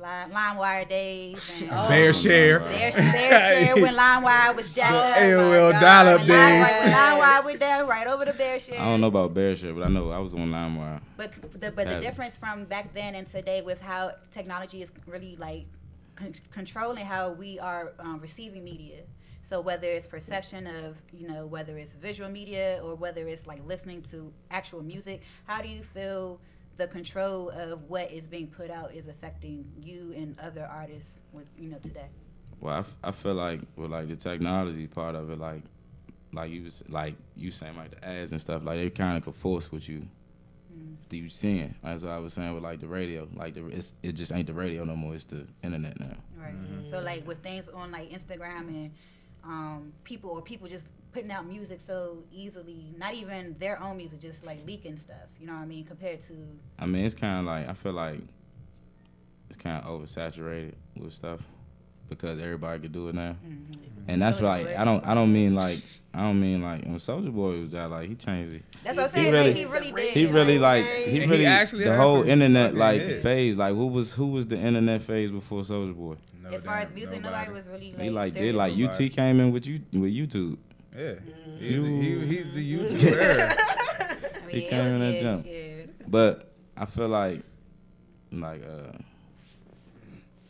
LimeWire days. And, Bear share. Bear share when LimeWire was jacked up. AOL dial-up days. When LimeWire went down right over the Bear share. I don't know about Bear Share, but I know I was on LimeWire. But the difference from back then and today with how technology is really like controlling how we are receiving media. So whether it's perception of, whether it's visual media or whether it's like listening to actual music, how do you feel the control of what is being put out is affecting you and other artists with, today? Well, I feel like with like the technology part of it, like you saying like the ads and stuff, like they kind of could force what you seeing. That's what I was saying with like the radio. Like it just ain't the radio no more. It's the internet now. Right. So like with things on like Instagram and people just putting out music so easily, not even their own music, just like leaking stuff. You know what I mean? Compared to. I mean, it's kind of like, I feel like it's kind of oversaturated with stuff because everybody could do it now. And that's why I don't mean like when Soulja Boy was out, like he changed it. That's what I'm saying. He really did. He really actually the had whole some internet fucking like hits. phase. Like who was the internet phase before Soulja Boy? No As far as damn, music, nobody was really like. He like serious did like about UT came in with YouTube. Yeah. He's the YouTube era. I mean, He came in that jump. Yeah. But I feel like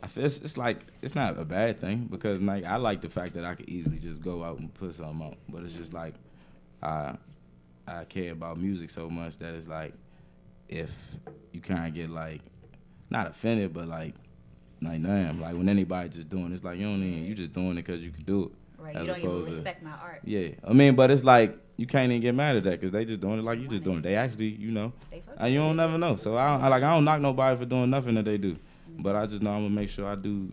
I feel it's like it's not a bad thing because like I like the fact that I could easily just go out and put something out. But it's just like I care about music so much that it's like if you kind of get like not offended, but like damn, like when anybody just doing it, it's like you just doing it because you can do it. Right. You don't even respect my art. Yeah, I mean, but it's like you can't even get mad at that because they just doing it like you just doing it. They actually, you don't never know. So I don't knock nobody for doing nothing that they do, but I just know I'm gonna make sure I do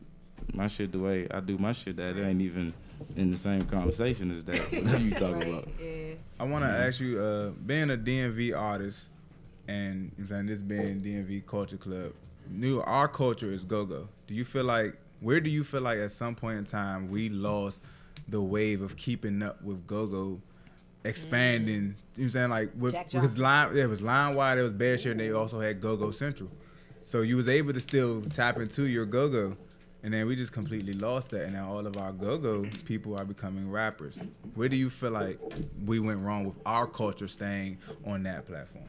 my shit the way I do my shit. That it ain't even in the same conversation as that. Whatever you talking about. Yeah. I want to ask you, being a DMV artist and this being DMV Culture Club, our culture is go-go. Where do you feel like at some point in time we lost the wave of keeping up with go-go expanding? You know what I'm saying? Like, because there was LimeWire, there was Bear Share, and they also had Go-Go Central. So you was able to still tap into your go-go, and then we just completely lost that, and now all of our go-go people are becoming rappers. Where do you feel like we went wrong with our culture staying on that platform?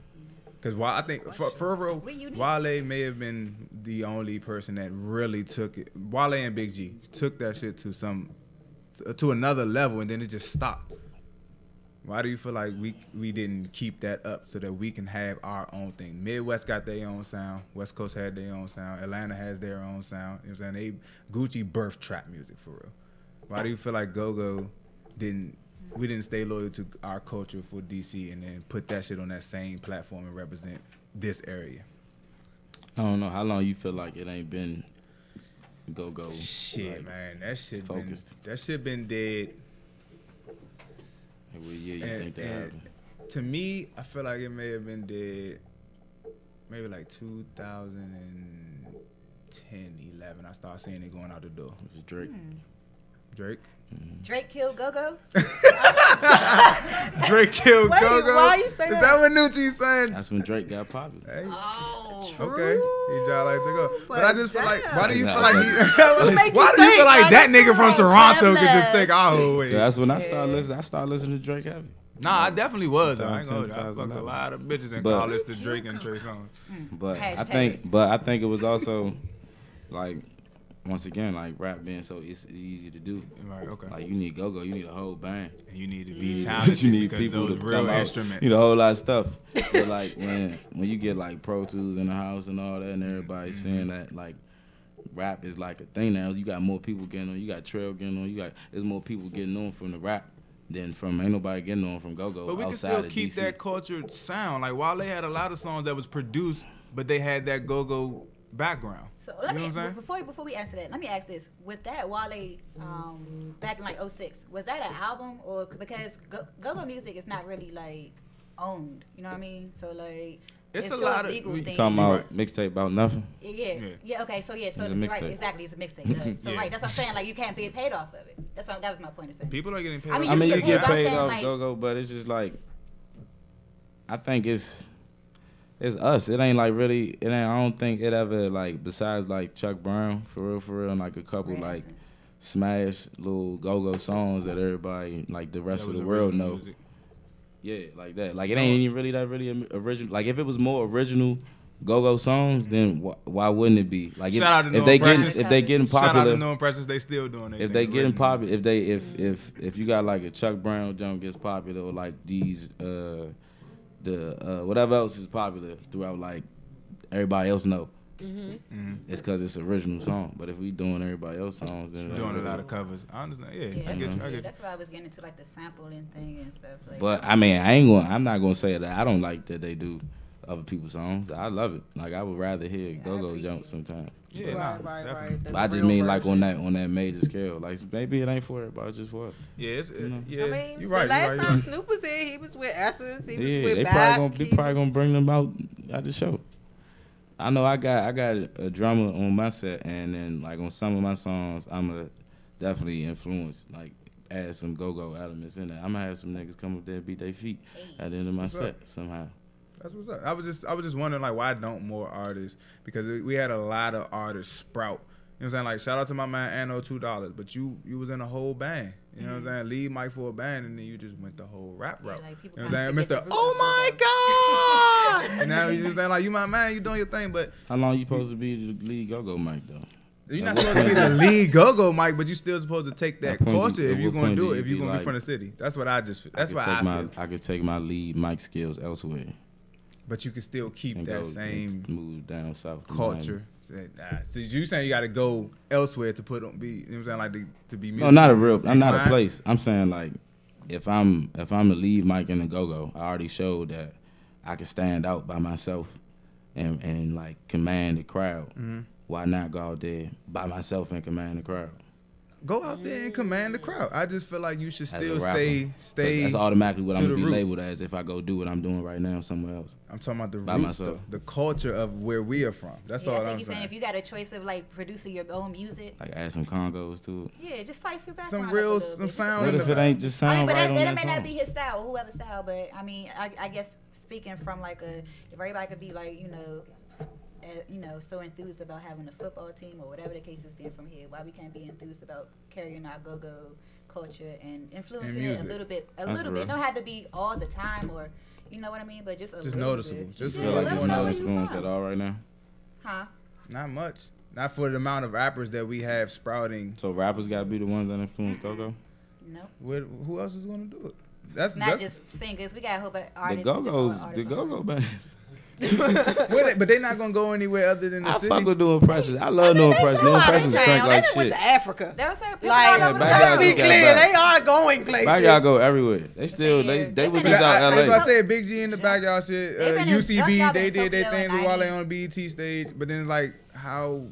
Because I think for real, Wale may have been the only person that really took it. Wale and Big G took that shit to another level, and then it just stopped. Why do you feel like we didn't keep that up so that we can have our own thing? Midwest got their own sound. West Coast had their own sound. Atlanta has their own sound. You know what I'm saying? Gucci birthed trap music for real. Why do you feel like Go-Go we didn't stay loyal to our culture for DC and then put that shit on that same platform and represent this area? I don't know. How long you feel like it ain't been Go-Go? Shit, like, man. That shit focused. Been dead. What year you think that happened? To me, I feel like it may have been dead maybe like 2010, 11. I started seeing it going out the door. It was Drake. Drake? Mm-hmm. Drake killed Go-Go? Drake killed Go-Go? Why you say that? Is that what Nucci's saying? That's when Drake got popular. Hey. Oh, okay. He tried like to go. But I just feel like, Why do you feel like that nigga from Toronto could just take our whole way? That's when I started listening to Drake heavy. Nah, I definitely was. I ain't gonna lie. I fucked a lot of bitches in college to Drake and Trey Songz. But I think it was also like, once again, like rap being so easy to do. Right. Okay. Like you need Go-Go, you need a whole band. And you need to be talented. You need people to real come instruments. out. You need a whole lot of stuff. But like when you get like Pro Tools in the house and all that, and everybody saying that like rap is like a thing now. You got more people getting on. You got Trail getting on. There's more people getting on from the rap than from ain't nobody getting on from Go-Go. But we can still keep that cultured sound. Like Wale had a lot of songs that was produced, but they had that Go-Go background. So let me before we answer that, let me ask this: with that Wale back in like 06, was that an album or because Go-Go music is not really like owned? You know what I mean? So like it's a lot of legal things. Talking about mixtape about nothing. Yeah. Okay. So right, exactly. It's a mixtape. So right, that's what I'm saying. Like you can't be paid off of it. That was my point of saying. People are getting paid. I mean, you get paid off like, Go-Go, but it's just like I think it's us. It ain't like really. It ain't. I don't think it ever like besides like Chuck Brown for real, and like a couple like smash little Go-Go songs that everybody like the rest of the world know. Music. Yeah, like that. Like it ain't even really that really original. Like if it was more original Go-Go songs, then why wouldn't it be? Like if they getting popular, shout out to No Impressions, they still doing it. If they getting popular, if you got like a Chuck Brown jump gets popular, or like these whatever else is popular throughout, like everybody else know. It's because it's original song. But if we doing everybody else songs, then doing a lot of covers. I understand. Yeah, I get you. That's why I was getting into like the sampling thing and stuff. Like, but I mean, I'm not gonna say that I don't like that they do other people's songs. I love it. Like I would rather hear Go-Go jump sometimes. Yeah, right. But I just mean like on that major scale. Like maybe it ain't for everybody, just for us. Yeah, yeah. I mean, you're right. The last time Snoop was here, he was with Essence. He was with they probably gonna bring them out at the show. I know I got a drummer on my set, and then like on some of my songs, I'ma definitely influence, like add some Go-Go elements in there. I'ma have some niggas come up there and beat their feet at the end of my set somehow. That's what's up. I was just wondering like why don't more artists, because we had a lot of artists sprout. You know what I'm saying? Like shout out to my man Anno $2, but you was in a whole band. You know what I'm saying? Lead mic for a band, and then you just went the whole rap route. Like you know what I'm saying? Mr. Oh my God! And now you know what I'm saying? Like you my man, you doing your thing, but how long you supposed to be the lead Go-Go mic though? You're not supposed to be the lead Go-Go mic, but you still supposed to take that culture if you're gonna do it. If you're gonna be from the city, that's what I just. That's why I feel. I could take my lead mic skills elsewhere. But you can still keep that same move down south culture. So you saying you got to go elsewhere to put on be? You know what I'm saying? Like to be music. No, not a real. I'm not a place. I'm saying like if I'm a lead mic in the Go-Go, I already showed that I can stand out by myself and like command the crowd. Why not go out there by myself and command the crowd? Go out there and command the crowd. I just feel like you should still stay. That's automatically what I'm gonna be labeled as if I go do what I'm doing right now somewhere else. I'm talking about the roots, the culture of where we are from. That's all I'm saying. If you got a choice of like producing your own music, like add some congos to it. Yeah, just slice it back. Some real sound. What if it ain't just sound right on that song? That may not be his style or whoever's style, but I mean, I guess speaking from like if everybody could be like so enthused about having a football team or whatever the case is being from here, why we can't be enthused about carrying our Go-Go culture and influencing it a little bit. It don't have to be all the time, or You know what I mean? But just a Just little noticeable. bit. Just I a feel little like more there's no noticeable. influence at all right now. Huh? Not much. Not for the amount of rappers that we have sprouting. So rappers gotta be the ones that influence Go-Go. Nope. Who else is gonna do it? That's Not just singers. We got a whole bunch of The artists. Go-Go's, the artists. Go-Go bands. but they're not gonna go anywhere other than the I city. fuck with doing impressions. I love doing impressions. Doing impressions crank like They went shit. to Africa. That was saying people Like, all over the Back let's y'all be just got clear, back. they are going places. Back y'all go everywhere. They still they was been just in- out That's why I LA. said Big G in the backyard shit. They been in UCB, junkyard they in did their Tokyo things in with Wale 90s. on the BET stage, but then it's like how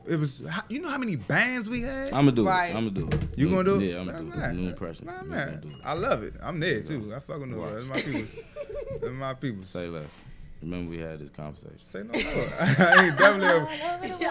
it was. You know how many bands we had? I'ma do Right. it. I'ma do it. You gonna do it? Yeah, I'ma do it. Man, New impressions. Nah, I'm man, gonna do it. I love it. I'm there too. I fuck with New Watch. Orleans. That's my people. That's my people. Say less. Remember we had this conversation. Say no more. I ain't definitely.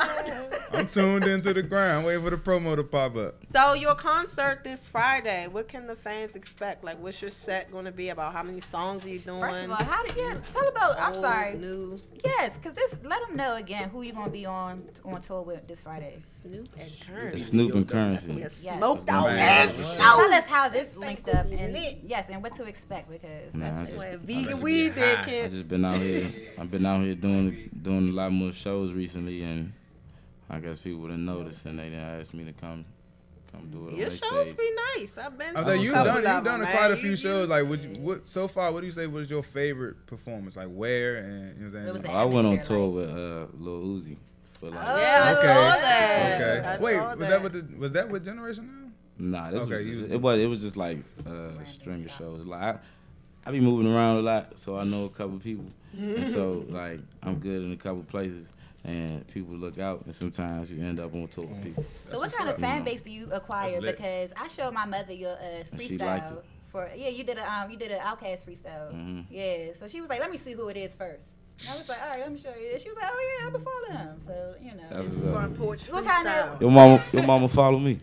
I'm tuned into the ground, waiting for the promo to pop up. So your concert this Friday, what can the fans expect? Like, what's your set going to be about? How many songs are you doing? First of all, how did you tell about? I'm Old, sorry. New. Yes, because this. Let them know again who you gonna be on tour with this Friday. Snoop and Currency. It's Snoop and Currency. We Yes. smoked out Man. ass Tell show. us how this linked up and yes, and what to expect because Nah, I that's just- just. Vegan weed there, I kid. just been out here. I've been out here doing a lot more shows recently, and I guess people didn't notice, and they didn't ask me to come do it on Your their shows stage. be nice. I've been I to was like, a you've couple done of quite them, a man. few shows. Like, what so far? What do you say was your favorite performance? Like, where and you know what What was I'm the saying? I went on atmosphere tour like? with Lil Uzi for like. Yeah, I Okay. saw that. Okay. I Wait, saw was that was that with Generation Now? Nah, this Okay, was just, you- it was just like a string of shows. Like I be moving around a lot, so I know a couple people, and so like I'm good in a couple places, and people look out, and sometimes you end up on tour with people. So what kind of fan base do you acquire? That's lit. Because I showed my mother your And she liked freestyle it. for you did an Outkast freestyle. Mhm. Yeah. So she was like, let me see who it is first. And I was like, all right, let me show you. She was like, oh yeah, I'm before them. So you know. That's what's up. Front porch What kind freestyle. of- Your mama follow me.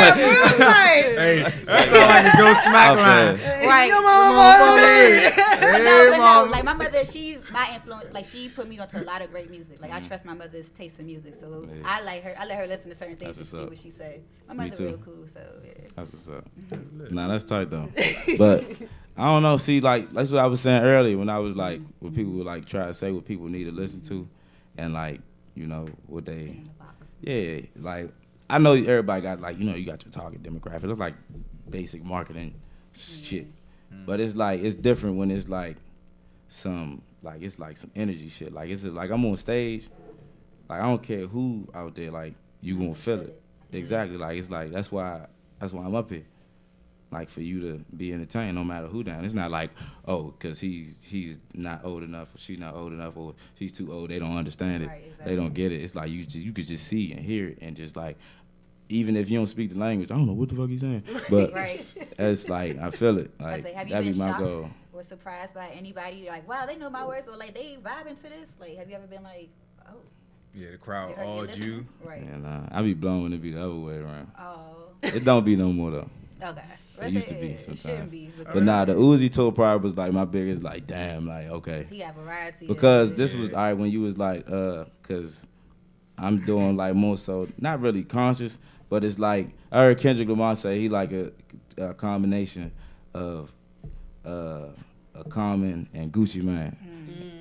Hey, that sound like a Joe Smack line. Right. Your mama follow me. But no, mom. like my mother, she's my influence. Like she put me onto a lot of great music. Like I trust my mother's taste in music, so Yeah. I like her. I let her listen to certain things That's and what's see up. what she say. My Me mother too. real cool, so yeah. That's what's up. Nah, that's tight though. But I don't know. See, like that's what I was saying earlier when I was like, when people would like try to say what people need to listen to, and like you know what they, In the box. yeah, like I know everybody got like you know you got your target demographic. It's like basic marketing shit, but it's like it's different when it's like some like it's like some energy shit. Like it's like I'm on stage, like I don't care who out there, like you gonna feel it. Exactly. Like it's like that's why I'm up here. Like for you to be entertained no matter who down. It's not like, oh, cause he's not old enough or she's not old enough or she's too old, they don't understand it. Right, exactly. They don't get it. It's like you could just see and hear it and just like even if you don't speak the language, I don't know what the fuck he's saying. But Right. it's like I feel it. I was Like like, have you that'd been be my shocked goal. or surprised by anybody? Like, wow, they know my words, or like they vibing to this? Like, have you ever been like, oh, Yeah, the crowd you heard awed listening? you. Right. And I be blown when it be the other way around. Oh, It don't be no more though. okay. It used to be It sometimes. shouldn't be. But nah, the Uzi tour probably was like my biggest like damn, like okay. He got variety. Because this was all right when you was like cause I'm doing like more so not really conscious, but it's like I heard Kendrick Lamar say he like a combination of a Common and Gucci Man.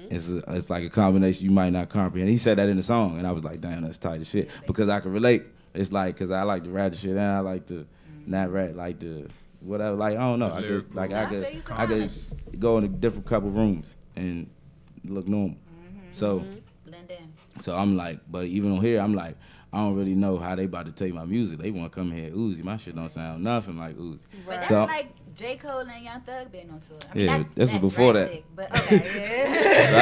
It's like a combination you might not comprehend. He said that in the song, and I was like, damn, that's tight as shit because I can relate. It's like cause I like to rap the shit and I like to not rap like the whatever. Like I don't know. I could like I could go in a different couple rooms and look normal. So. blend in. So I'm like, but even on here, I'm like, I don't really know how they about to take my music. They want to come here, Uzi. My shit don't sound nothing like Uzi. But that's So- like J. Cole and Young Thug being on tour. I mean, Yeah, not this was before that. drastic, But okay, So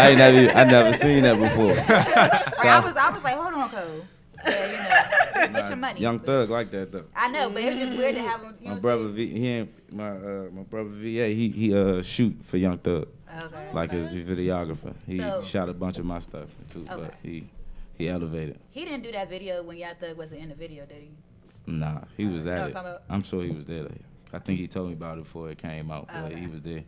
yeah. I never seen that before. Right, I was like, hold on, Cole. Yeah, you know, get your money. Young But- Thug like that though. I know, but it was just weird to have him. You know My what brother I'm V, he ain't my brother VA. He shoot for Young Thug, saying? Okay. like his videographer. He So- shot a bunch of my stuff too, but Okay. he elevated. He didn't do that video when Young Thug wasn't in the video, did he? Nah, he was No, at I'm it. talking about- I'm sure he was there. I think he told me about it before it came out, but Okay. he was there.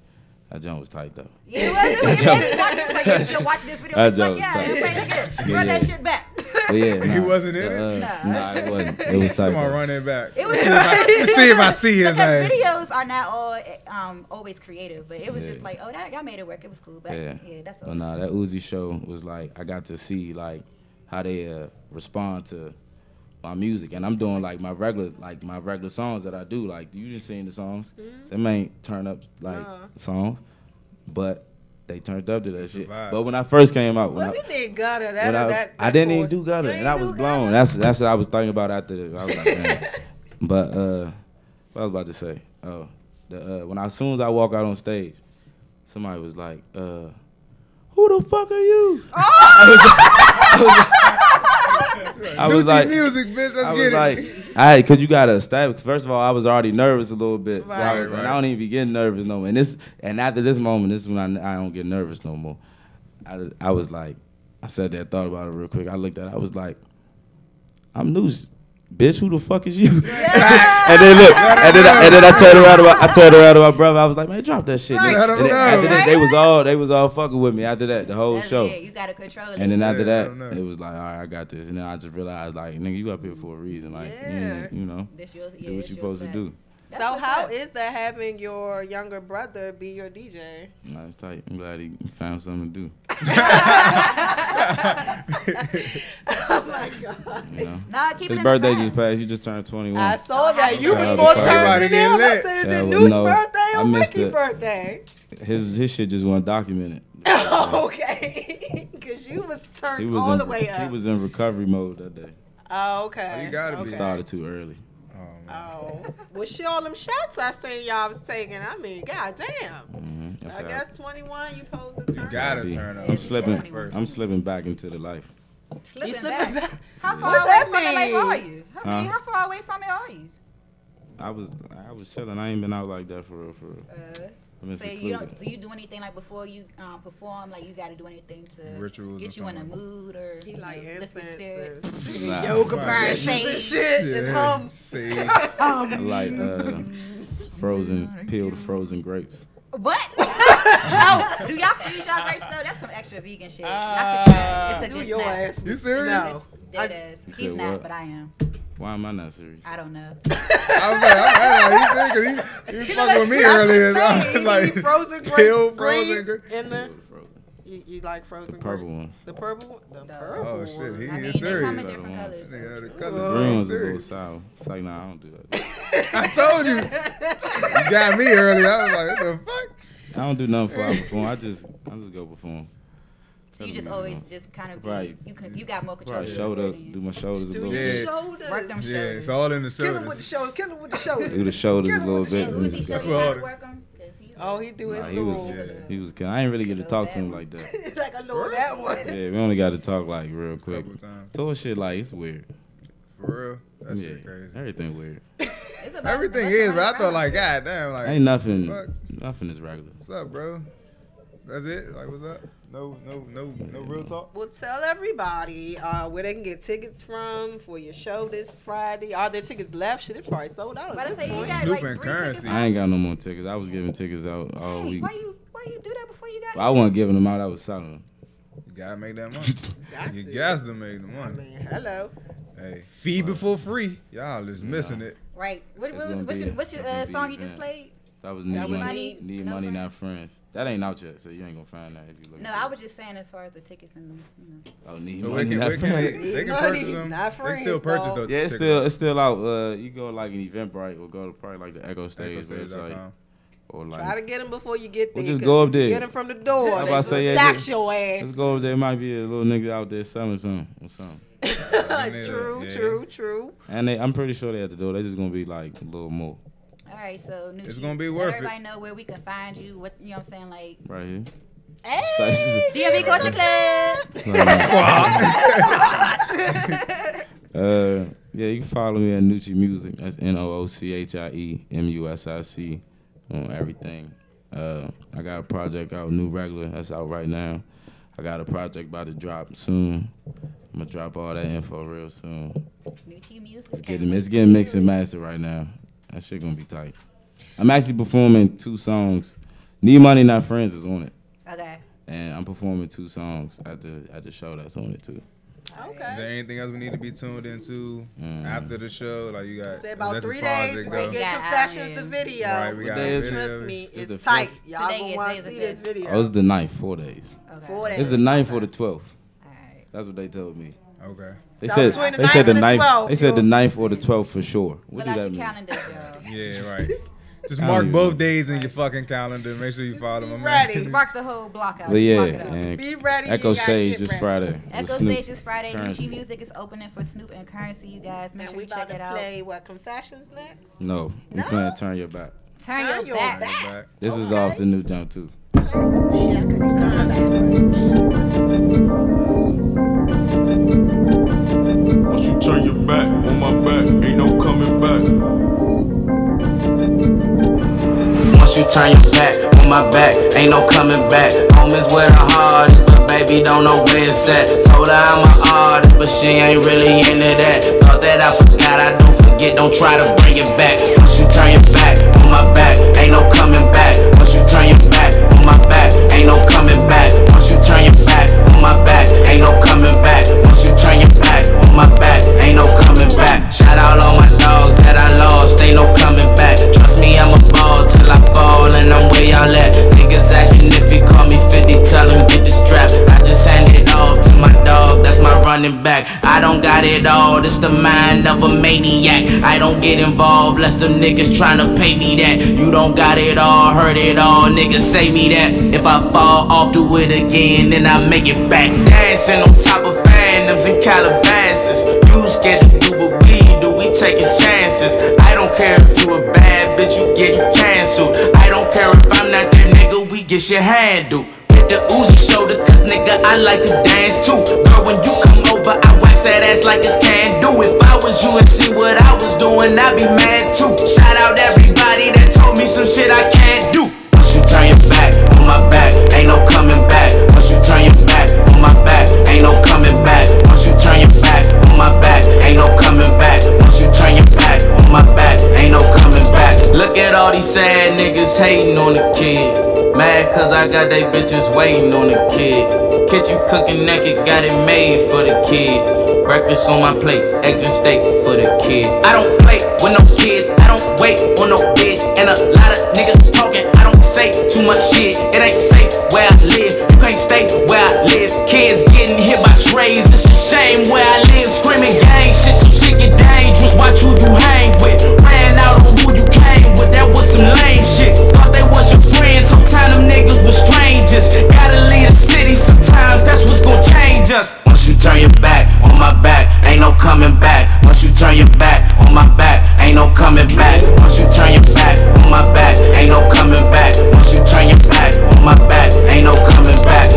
That joint was tight though. Yeah, it was. It was. He watching. He was like, "You still watching this video?" That He's like, joke was "Yeah, tight. everybody good. Yeah, Run that yeah. shit back." But yeah, He nah, wasn't in it? Nah, it wasn't. It was Come type. on, run it back. It was See if I see his because ass. videos are not all always creative, but it was Yeah. just like, oh, that y'all made it work. It was cool. But Yeah. That's all. But nah, that Uzi show was like I got to see like how they respond to my music, and I'm doing like my regular songs that I do. Like you just seen the songs, them ain't turn up like songs, but they turned up to that shit. But when I first came out, Well, you did gutter. I didn't even do gutter, and I was blown. That's what I was thinking about after this. I was like, man. But what I was about to say, as soon as I walk out on stage, somebody was like, who the fuck are you? I was like, music, bitch. Let's get it. Cause you gotta establish. First of all, I was already nervous a little bit, so I don't even be getting nervous no more. And after this moment, this is when I don't get nervous no more. I was like, I sat there, thought about it real quick. I looked at it, I was like, I'm new. Bitch, who the fuck is you? Yeah. and then look, and then I turned around to my brother. I was like, man, drop that shit. Right. And then after that, they was all fucking with me. After that, the whole show. Yeah, you gotta control it. And then after that, it was like, all right, I got this. And then I just realized, like, nigga, you up here for a reason. Like, you know, do what you supposed to do. So how is that having your younger brother be your DJ? Nah, it's tight. I'm glad he found something to do. Oh my God. You know? Nah, keep His it birthday in the just passed. He just turned 21. I saw that. You was Yeah, more everybody turned than him. I lit. said, is Yeah, it well, Noosh's no, birthday I or missed Ricky's it. birthday? His shit just wasn't documented. Okay. Because you was turned all the way up. He was in recovery mode that day. Oh, okay. You gotta He be. started too early. Oh, well, shit, all them shots I seen y'all was taking. I mean, goddamn. I guess 21, you supposed to turn. You gotta turn up. I'm slipping back into the life. You slipping back? How far What away that from LA mean? are you? How far away from it are you? I was chilling. I ain't been out like that for real. I've been So secluded. do you do anything like before you perform? Like you got to do anything to Rituals get or you in a something. mood or He like lift your spirits? incense, Nah. yoga branches and shit, and hum. See. I like peeled frozen grapes. What? No, do y'all freeze y'all grapes though? That's some extra vegan shit. Y'all should try it. It's a Do good your snack. ass. You serious? No. Dead ass. You He's said not, what? but I am. Why am I not serious? I don't know. I was like, he was fucking with me earlier. I was like, frozen grapes, peeled green frozen grapes. in the. Frozen. You like frozen Purple grapes? ones. The purple one? The purple Oh shit, he I mean, is they serious. come in different colors. Nigga had a The color. green one's a little Serious. sour. It's like, nah, I don't do that. I told you. You got me earlier. I was like, what the fuck? I don't do nothing before I perform. I just go perform. So you just always just kind of be, Right. you got more control. Probably of shoulder, your body. do my shoulders a Do little your bit. shoulders. Work them Yeah, shoulders. it's all in the Kill him with the shoulders. shoulders. Kill him with the shoulders. Do the shoulders a Kill him little with the bit. shoulders. Uzi show That's you how what- to work them? 'Cause he's Oh, he do his Nah, little. he was. I ain't really get to talk to him like that. Like I know that one. Yeah, we only got to talk like real quick. Couple times. Tour shit like it's weird. For real? That Yeah, shit crazy. everything weird. It's about Everything what's is, on but I the thought like, ground. god damn, like, Ain't nothing. fuck? Nothing is regular. What's up, bro? That's it? Like, what's up? No real talk? Well, tell everybody where they can get tickets from for your show this Friday. Are there tickets left? Shit, it probably sold out. But I At say this you point. got Snoop like and 3 Currency. tickets. I ain't got no more tickets. I was giving tickets out all Hey, week. why you do that before you got I wasn't giving them out. I was selling them. You gotta make that money. You got to make the I money. mean, hello. Hey, fee before free. Y'all is missing it. Right. It's gonna What's be- your it's gonna be song you event. just played? That was That Need was Money. Need- Need No Money, Friends. Not Friends. That ain't out yet, so you ain't gonna find that if you look. No, I was just saying as far as the tickets and Oh, Need So Money, Not where can Friends. they can Money, purchase them. not They friends, still purchase dog. those Yeah, it's tickets. still out. You go like an Eventbrite or go to probably like the Echo Stage website EchoStage.com. or Try to like. get them before you get there. Well, just 'cause go up if you there. Get them from the door. How They about I say, yeah, tax just- your ass. Let's go. There might be a little nigga out there selling something or something. True, Yeah. true. And I'm pretty sure they at the door. They just gonna be like a little more all right, so Nucci, It's gonna be let worth it. everybody know where we can find you. What you know what I'm saying, like right here. Hey, DMV Culture Club. Yeah, you can follow me at Nucci Music. That's NOOCHIEMUSIC on everything. I got a project out, New Regular. That's out right now. I got a project about to drop soon. I'm gonna drop all that info real soon. Nucci Music. It's getting mixed and mastered right now. That shit gonna be tight. I'm actually performing 2 songs. Need Money, Not Friends is on it. Okay. And I'm performing 2 songs at the show that's on it too. Is there anything else we need to be tuned into after the show? Like you got say about that's 3 as far as days. it We goes. get Confessions the video. Right, we got and video. trust me, It's it's the tight. fifth. Y'all gonna want to see this video. Oh, it's the 9th, 4 days. Okay. 4 days. It's the 9th or the 12th. That's what they told me. Okay. They So said between the they said 9th the and the 9th. 12th, They said the you'll- 9th or the 12th for sure. What Fill do out that your mean? calendars, y'all. Yeah, right. Just I mark don't even both know. days in your fucking calendar. Make sure you follow my ready. man. Mark the whole block out. But yeah, Block it out. and Be ready, Echo you gotta Stage get this ready. Friday. with Echo Snoop, Stage this Friday. Currency. UT Music is opening for Snoop and Currency, you guys. Make And sure we you about check to it out. play what Confessions next. No, we playing Turn Your Back. Turn your back. This is off the new jump too. Once you turn your back on my back, ain't no coming back. Once you turn your back on my back, ain't no coming back. Home is where the heart is, but baby don't know where it's at. Told her I'm an artist, but she ain't really into that. Thought that I forgot, I don't forget, don't try to bring it back. Once you turn your back on my back, ain't no coming back. Once you turn your back on my back, ain't no coming back. Once you turn your back on my back, ain't no coming back. Once you turn your back on my back, ain't no coming back. Shout out all my dogs that I lost, ain't no coming back. Trust me, I'm a ball till I fall, and I'm where y'all at. Niggas acting if he call me 50, tell him get the strap. I just hand it off to my dog, that's my running back. I don't got it all, this the mind of a maniac. I don't get involved, less them niggas tryna pay me that. You don't got it all, heard it all, niggas say me that. If I fall off, do it again, then I make it back. Dancing on top of phantoms and Calabasas. You scared to do what we do, we taking chances. I don't care if you a bad bitch, you getting canceled. I don't care if I'm not that nigga, we get your handle. Hit the Uzi shoulder, cause nigga, I like to dance too. Girl, when you come over, I wax that ass like a can do. If I was you and see what I was doing, I'd be mad too. Shout out everybody that told me some shit I can't do. Once you turn your back on my back, ain't no coming back. Once you turn your back on my back, ain't no coming back. Once you turn your back on my back, ain't no coming back. Once you turn your back on my back, ain't no coming back. Look at all these sad niggas hating on the kid. Mad cause I got they bitches waiting on the kid. Kitchen cooking naked, got it made for the kid. Breakfast on my plate, eggs and steak for the kid. I don't play with no kids, I don't wait on no bitch. And a lot of niggas talking, I don't say too much shit. It ain't safe where I live, you can't stay where I live. Kids getting hit by strays, it's a shame where I live. Screaming gang shit, some shit get dangerous. Watch who you hang with. Ran out on who you came with, that was some lame shit. Thought they was your friends, sometimes them niggas were strangers. Gotta leave the city sometimes, that's what's gon' change us. Once you turn your back on my back, ain't no coming back. Once you turn your back on my back, ain't no coming back. Once you turn your back on my back, ain't no coming back. Once you turn your back on my back, ain't no coming back.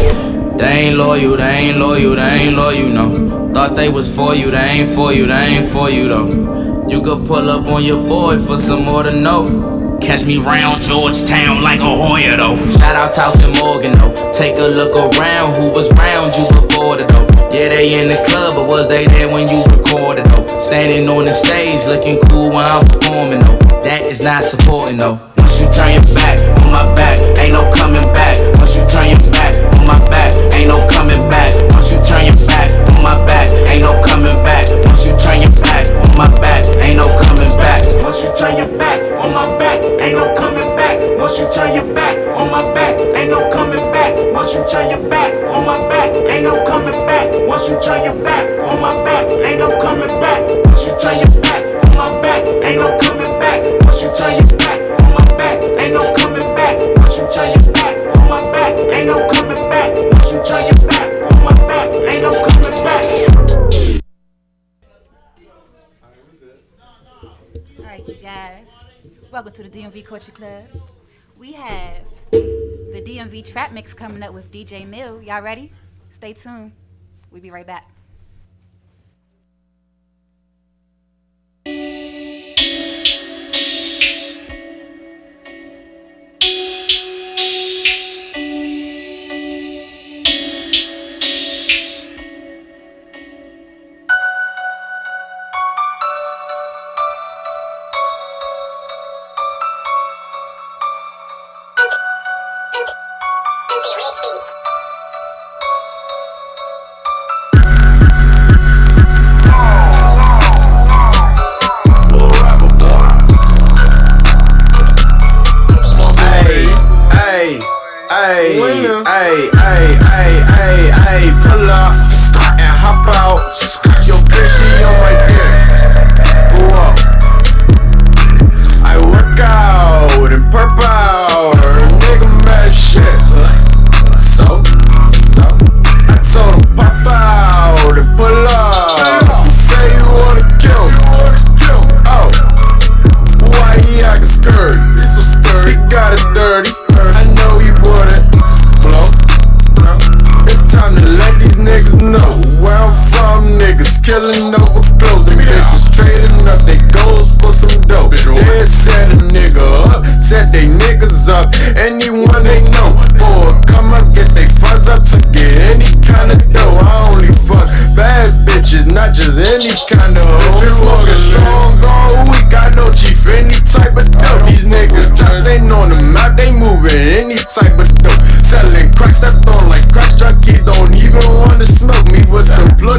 They ain't loyal, they ain't loyal, they ain't loyal, no. Thought they was for you, they ain't for you, they ain't for you though. You could pull up on your boy for some more to know. Catch me round Georgetown like a Hoya though. Shout out Towson Morgan though. Take a look around, who was round you before the though. Yeah, they in the club, but was they there when you recorded though? Standing on the stage looking cool when I'm performing though. That is not supporting though. Once you turn your back on my back, ain't no coming back. Once you turn your back on my back, ain't no coming back. Once you turn your back on my back, ain't no coming back. Once you turn your back on my back, ain't no coming back. Once you turn your back on my back, ain't no coming back. Once you turn your back on my back, ain't no coming back. Once you turn your back on my back, ain't no coming back. Once you turn your back on my back, ain't no coming back. Once you turn your back on my back, ain't no coming back. Once you turn your back on my back, ain't no coming back. Once you turn your back on my back, ain't no coming back. Once you turn your back on my back, ain't no coming back. Alright, you guys. Welcome to the DMV Culture Club. We have the DMV Trap Mix coming up with DJ Mill. Y'all ready? Stay tuned. We'll be right back.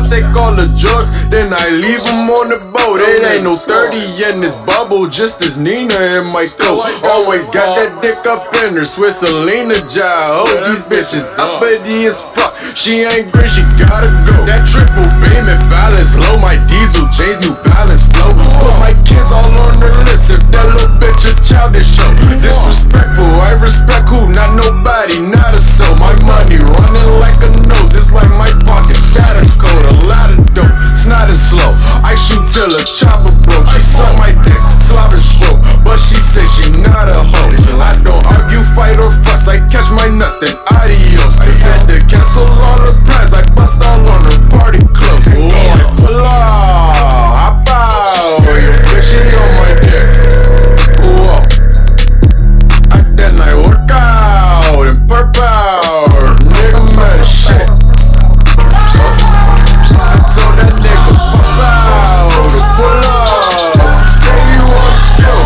take all the drugs, then I leave them on the boat. It ain't no 30 in this bubble, just as Nina in my coat. Always got that dick up in her, Swiss Selena job. Oh, these bitches uppity as fuck. She ain't green, she gotta go. That triple beam and balance low. My diesel chains, New Balance flow. Put my kids all on their lips. If that little bitch a childish show. Disrespectful, I respect who? Not nobody, not a soul. My money running like a nose. It's like my pocket got a code. A lot of dope, it's not as slow. I shoot till a chopper broke. She suck my dick, slob and stroke. But she say she not a hoe. I don't argue, fight or fuss. I catch my nut, then adios. Had to cancel all her plans. I bust all on her party clothes. Oh, I pull out, hop out. Your bitch, she on my dick. Whoa. Then I work out and perp out. Nigga, man, shit. I told that nigga pop out to pull up. Say you want to kill.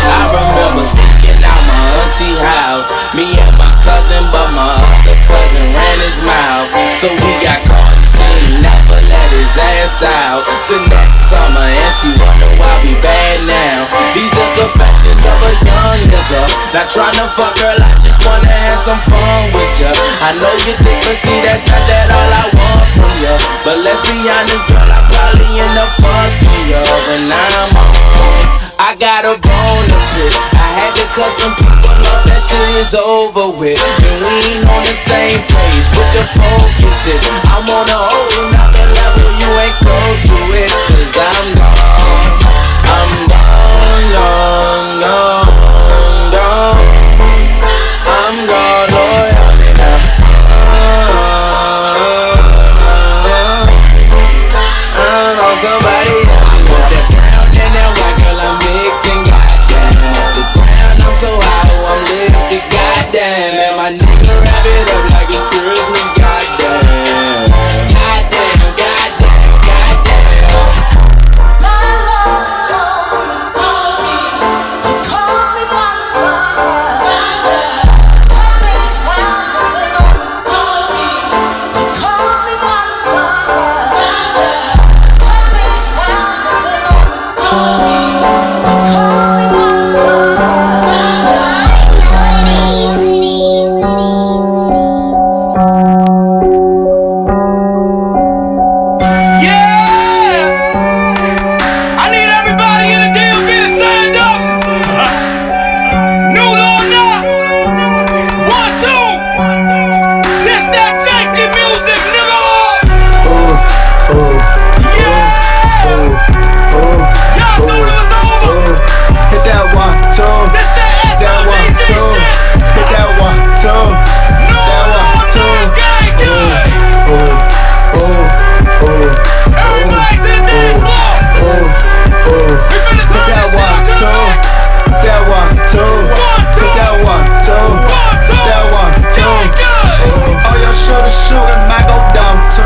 I remember sneaking out my auntie house, me and my cousin, but my other cousin ran his mouth. So we got caught and seen, never let his ass out till next summer, and she wonder why we bad now. These the confessions of a young nigga, not trying to fuck girl, I just wanna have some fun with ya. I know you think, but see that's not that all I want from ya. But let's be honest, girl, I probably end up fucking ya when I'm home. I got a bone to pick. I had to cut some people off, that shit is over with. And we ain't on the same page, but your focus is I'm on a whole nother level, you ain't close to it. Cause I'm gone, I'm gone, gone, gone, gone. I'm gone, Lord, help me now. I'm on somebody else. That brown and that white girl, I'm mixing, goddamn. The ground, I'm so high, I'm lifted, goddamn. And my nigga wrap it up like it's Christmas, goddamn. Goddamn, goddamn, goddamn. My love calls me, calls me by the fire. Every sound of the Lord calls me, calls me by the fire. Every sound of the Lord calls me, calls me by the I need everybody in the DMV to stand up. New or not. 1, 2. This that janky music, nigga. Yeah. Y'all told it was over. Hit that 1, 2. This that SLBG shit. Hit that 1, 2. No, gang, everybody to the dance floor. We finna turn this shit up tonight. That 1, 2. Hit that 1, 2. That 1, 2. All your shooters shooting, might go dumb too.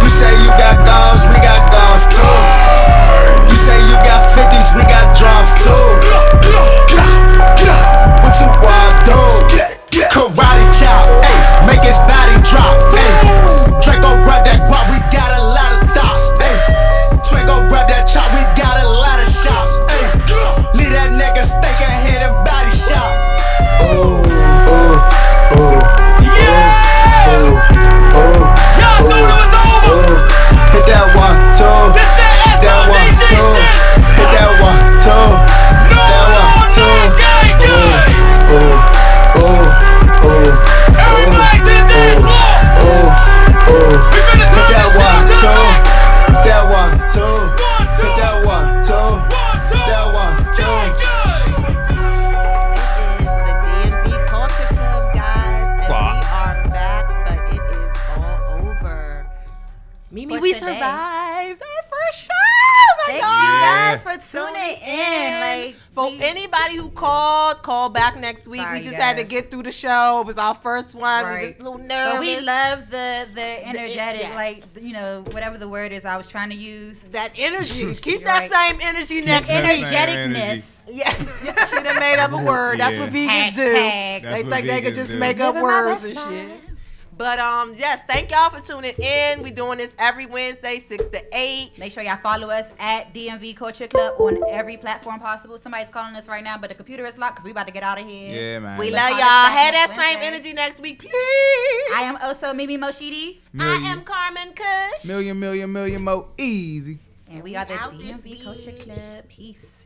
You say you got guns, we got guns too. You say you got 50s, we got drums too. What you wanna do? Karate chop, ayy, make his body drop, ayy. Draco grab that guap, we got a lot of thoughts, ayy. Twingo grab that chop, we got a lot of shots, ayy. Leave that nigga steak and hit him body shot. Y'all told it was over. Hit that 1, 2. This that SLBG shit. Hit that 1, 2. Everybody to the dance floor. We finna turn this shit up tonight. That 1, 2. Hit that 1, 2. That 1, 2. It is the DMV Culture Club, guys, and we are back, but it is all over. Mimi, For we today. survived our first show. My Thank God. you guys for tuning in. Like, for anybody who call back next week. Sorry, We just had to guys. get through the show. It was our first one. We Right. was a little nervous. But we love the energetic, yes. like, you know, whatever the word is I was trying to use. That energy. Keep Right. that same energy next week. Energeticness. Yes, she done made up a word. That's what vegans do. Hashtag. They think they can just make up words and shit. But yes, thank y'all for tuning in. We doing this every Wednesday, 6 to 8. Make sure y'all follow us at DMV Culture Club on every platform possible. Somebody's calling us right now, but the computer is locked because we about to get out of here. Yeah, man. We love y'all. Have that same energy next week, please. I am also Mimi Moshidi. I am Carmen Kush. Million more easy. And we are the DMV Culture Club. Peace.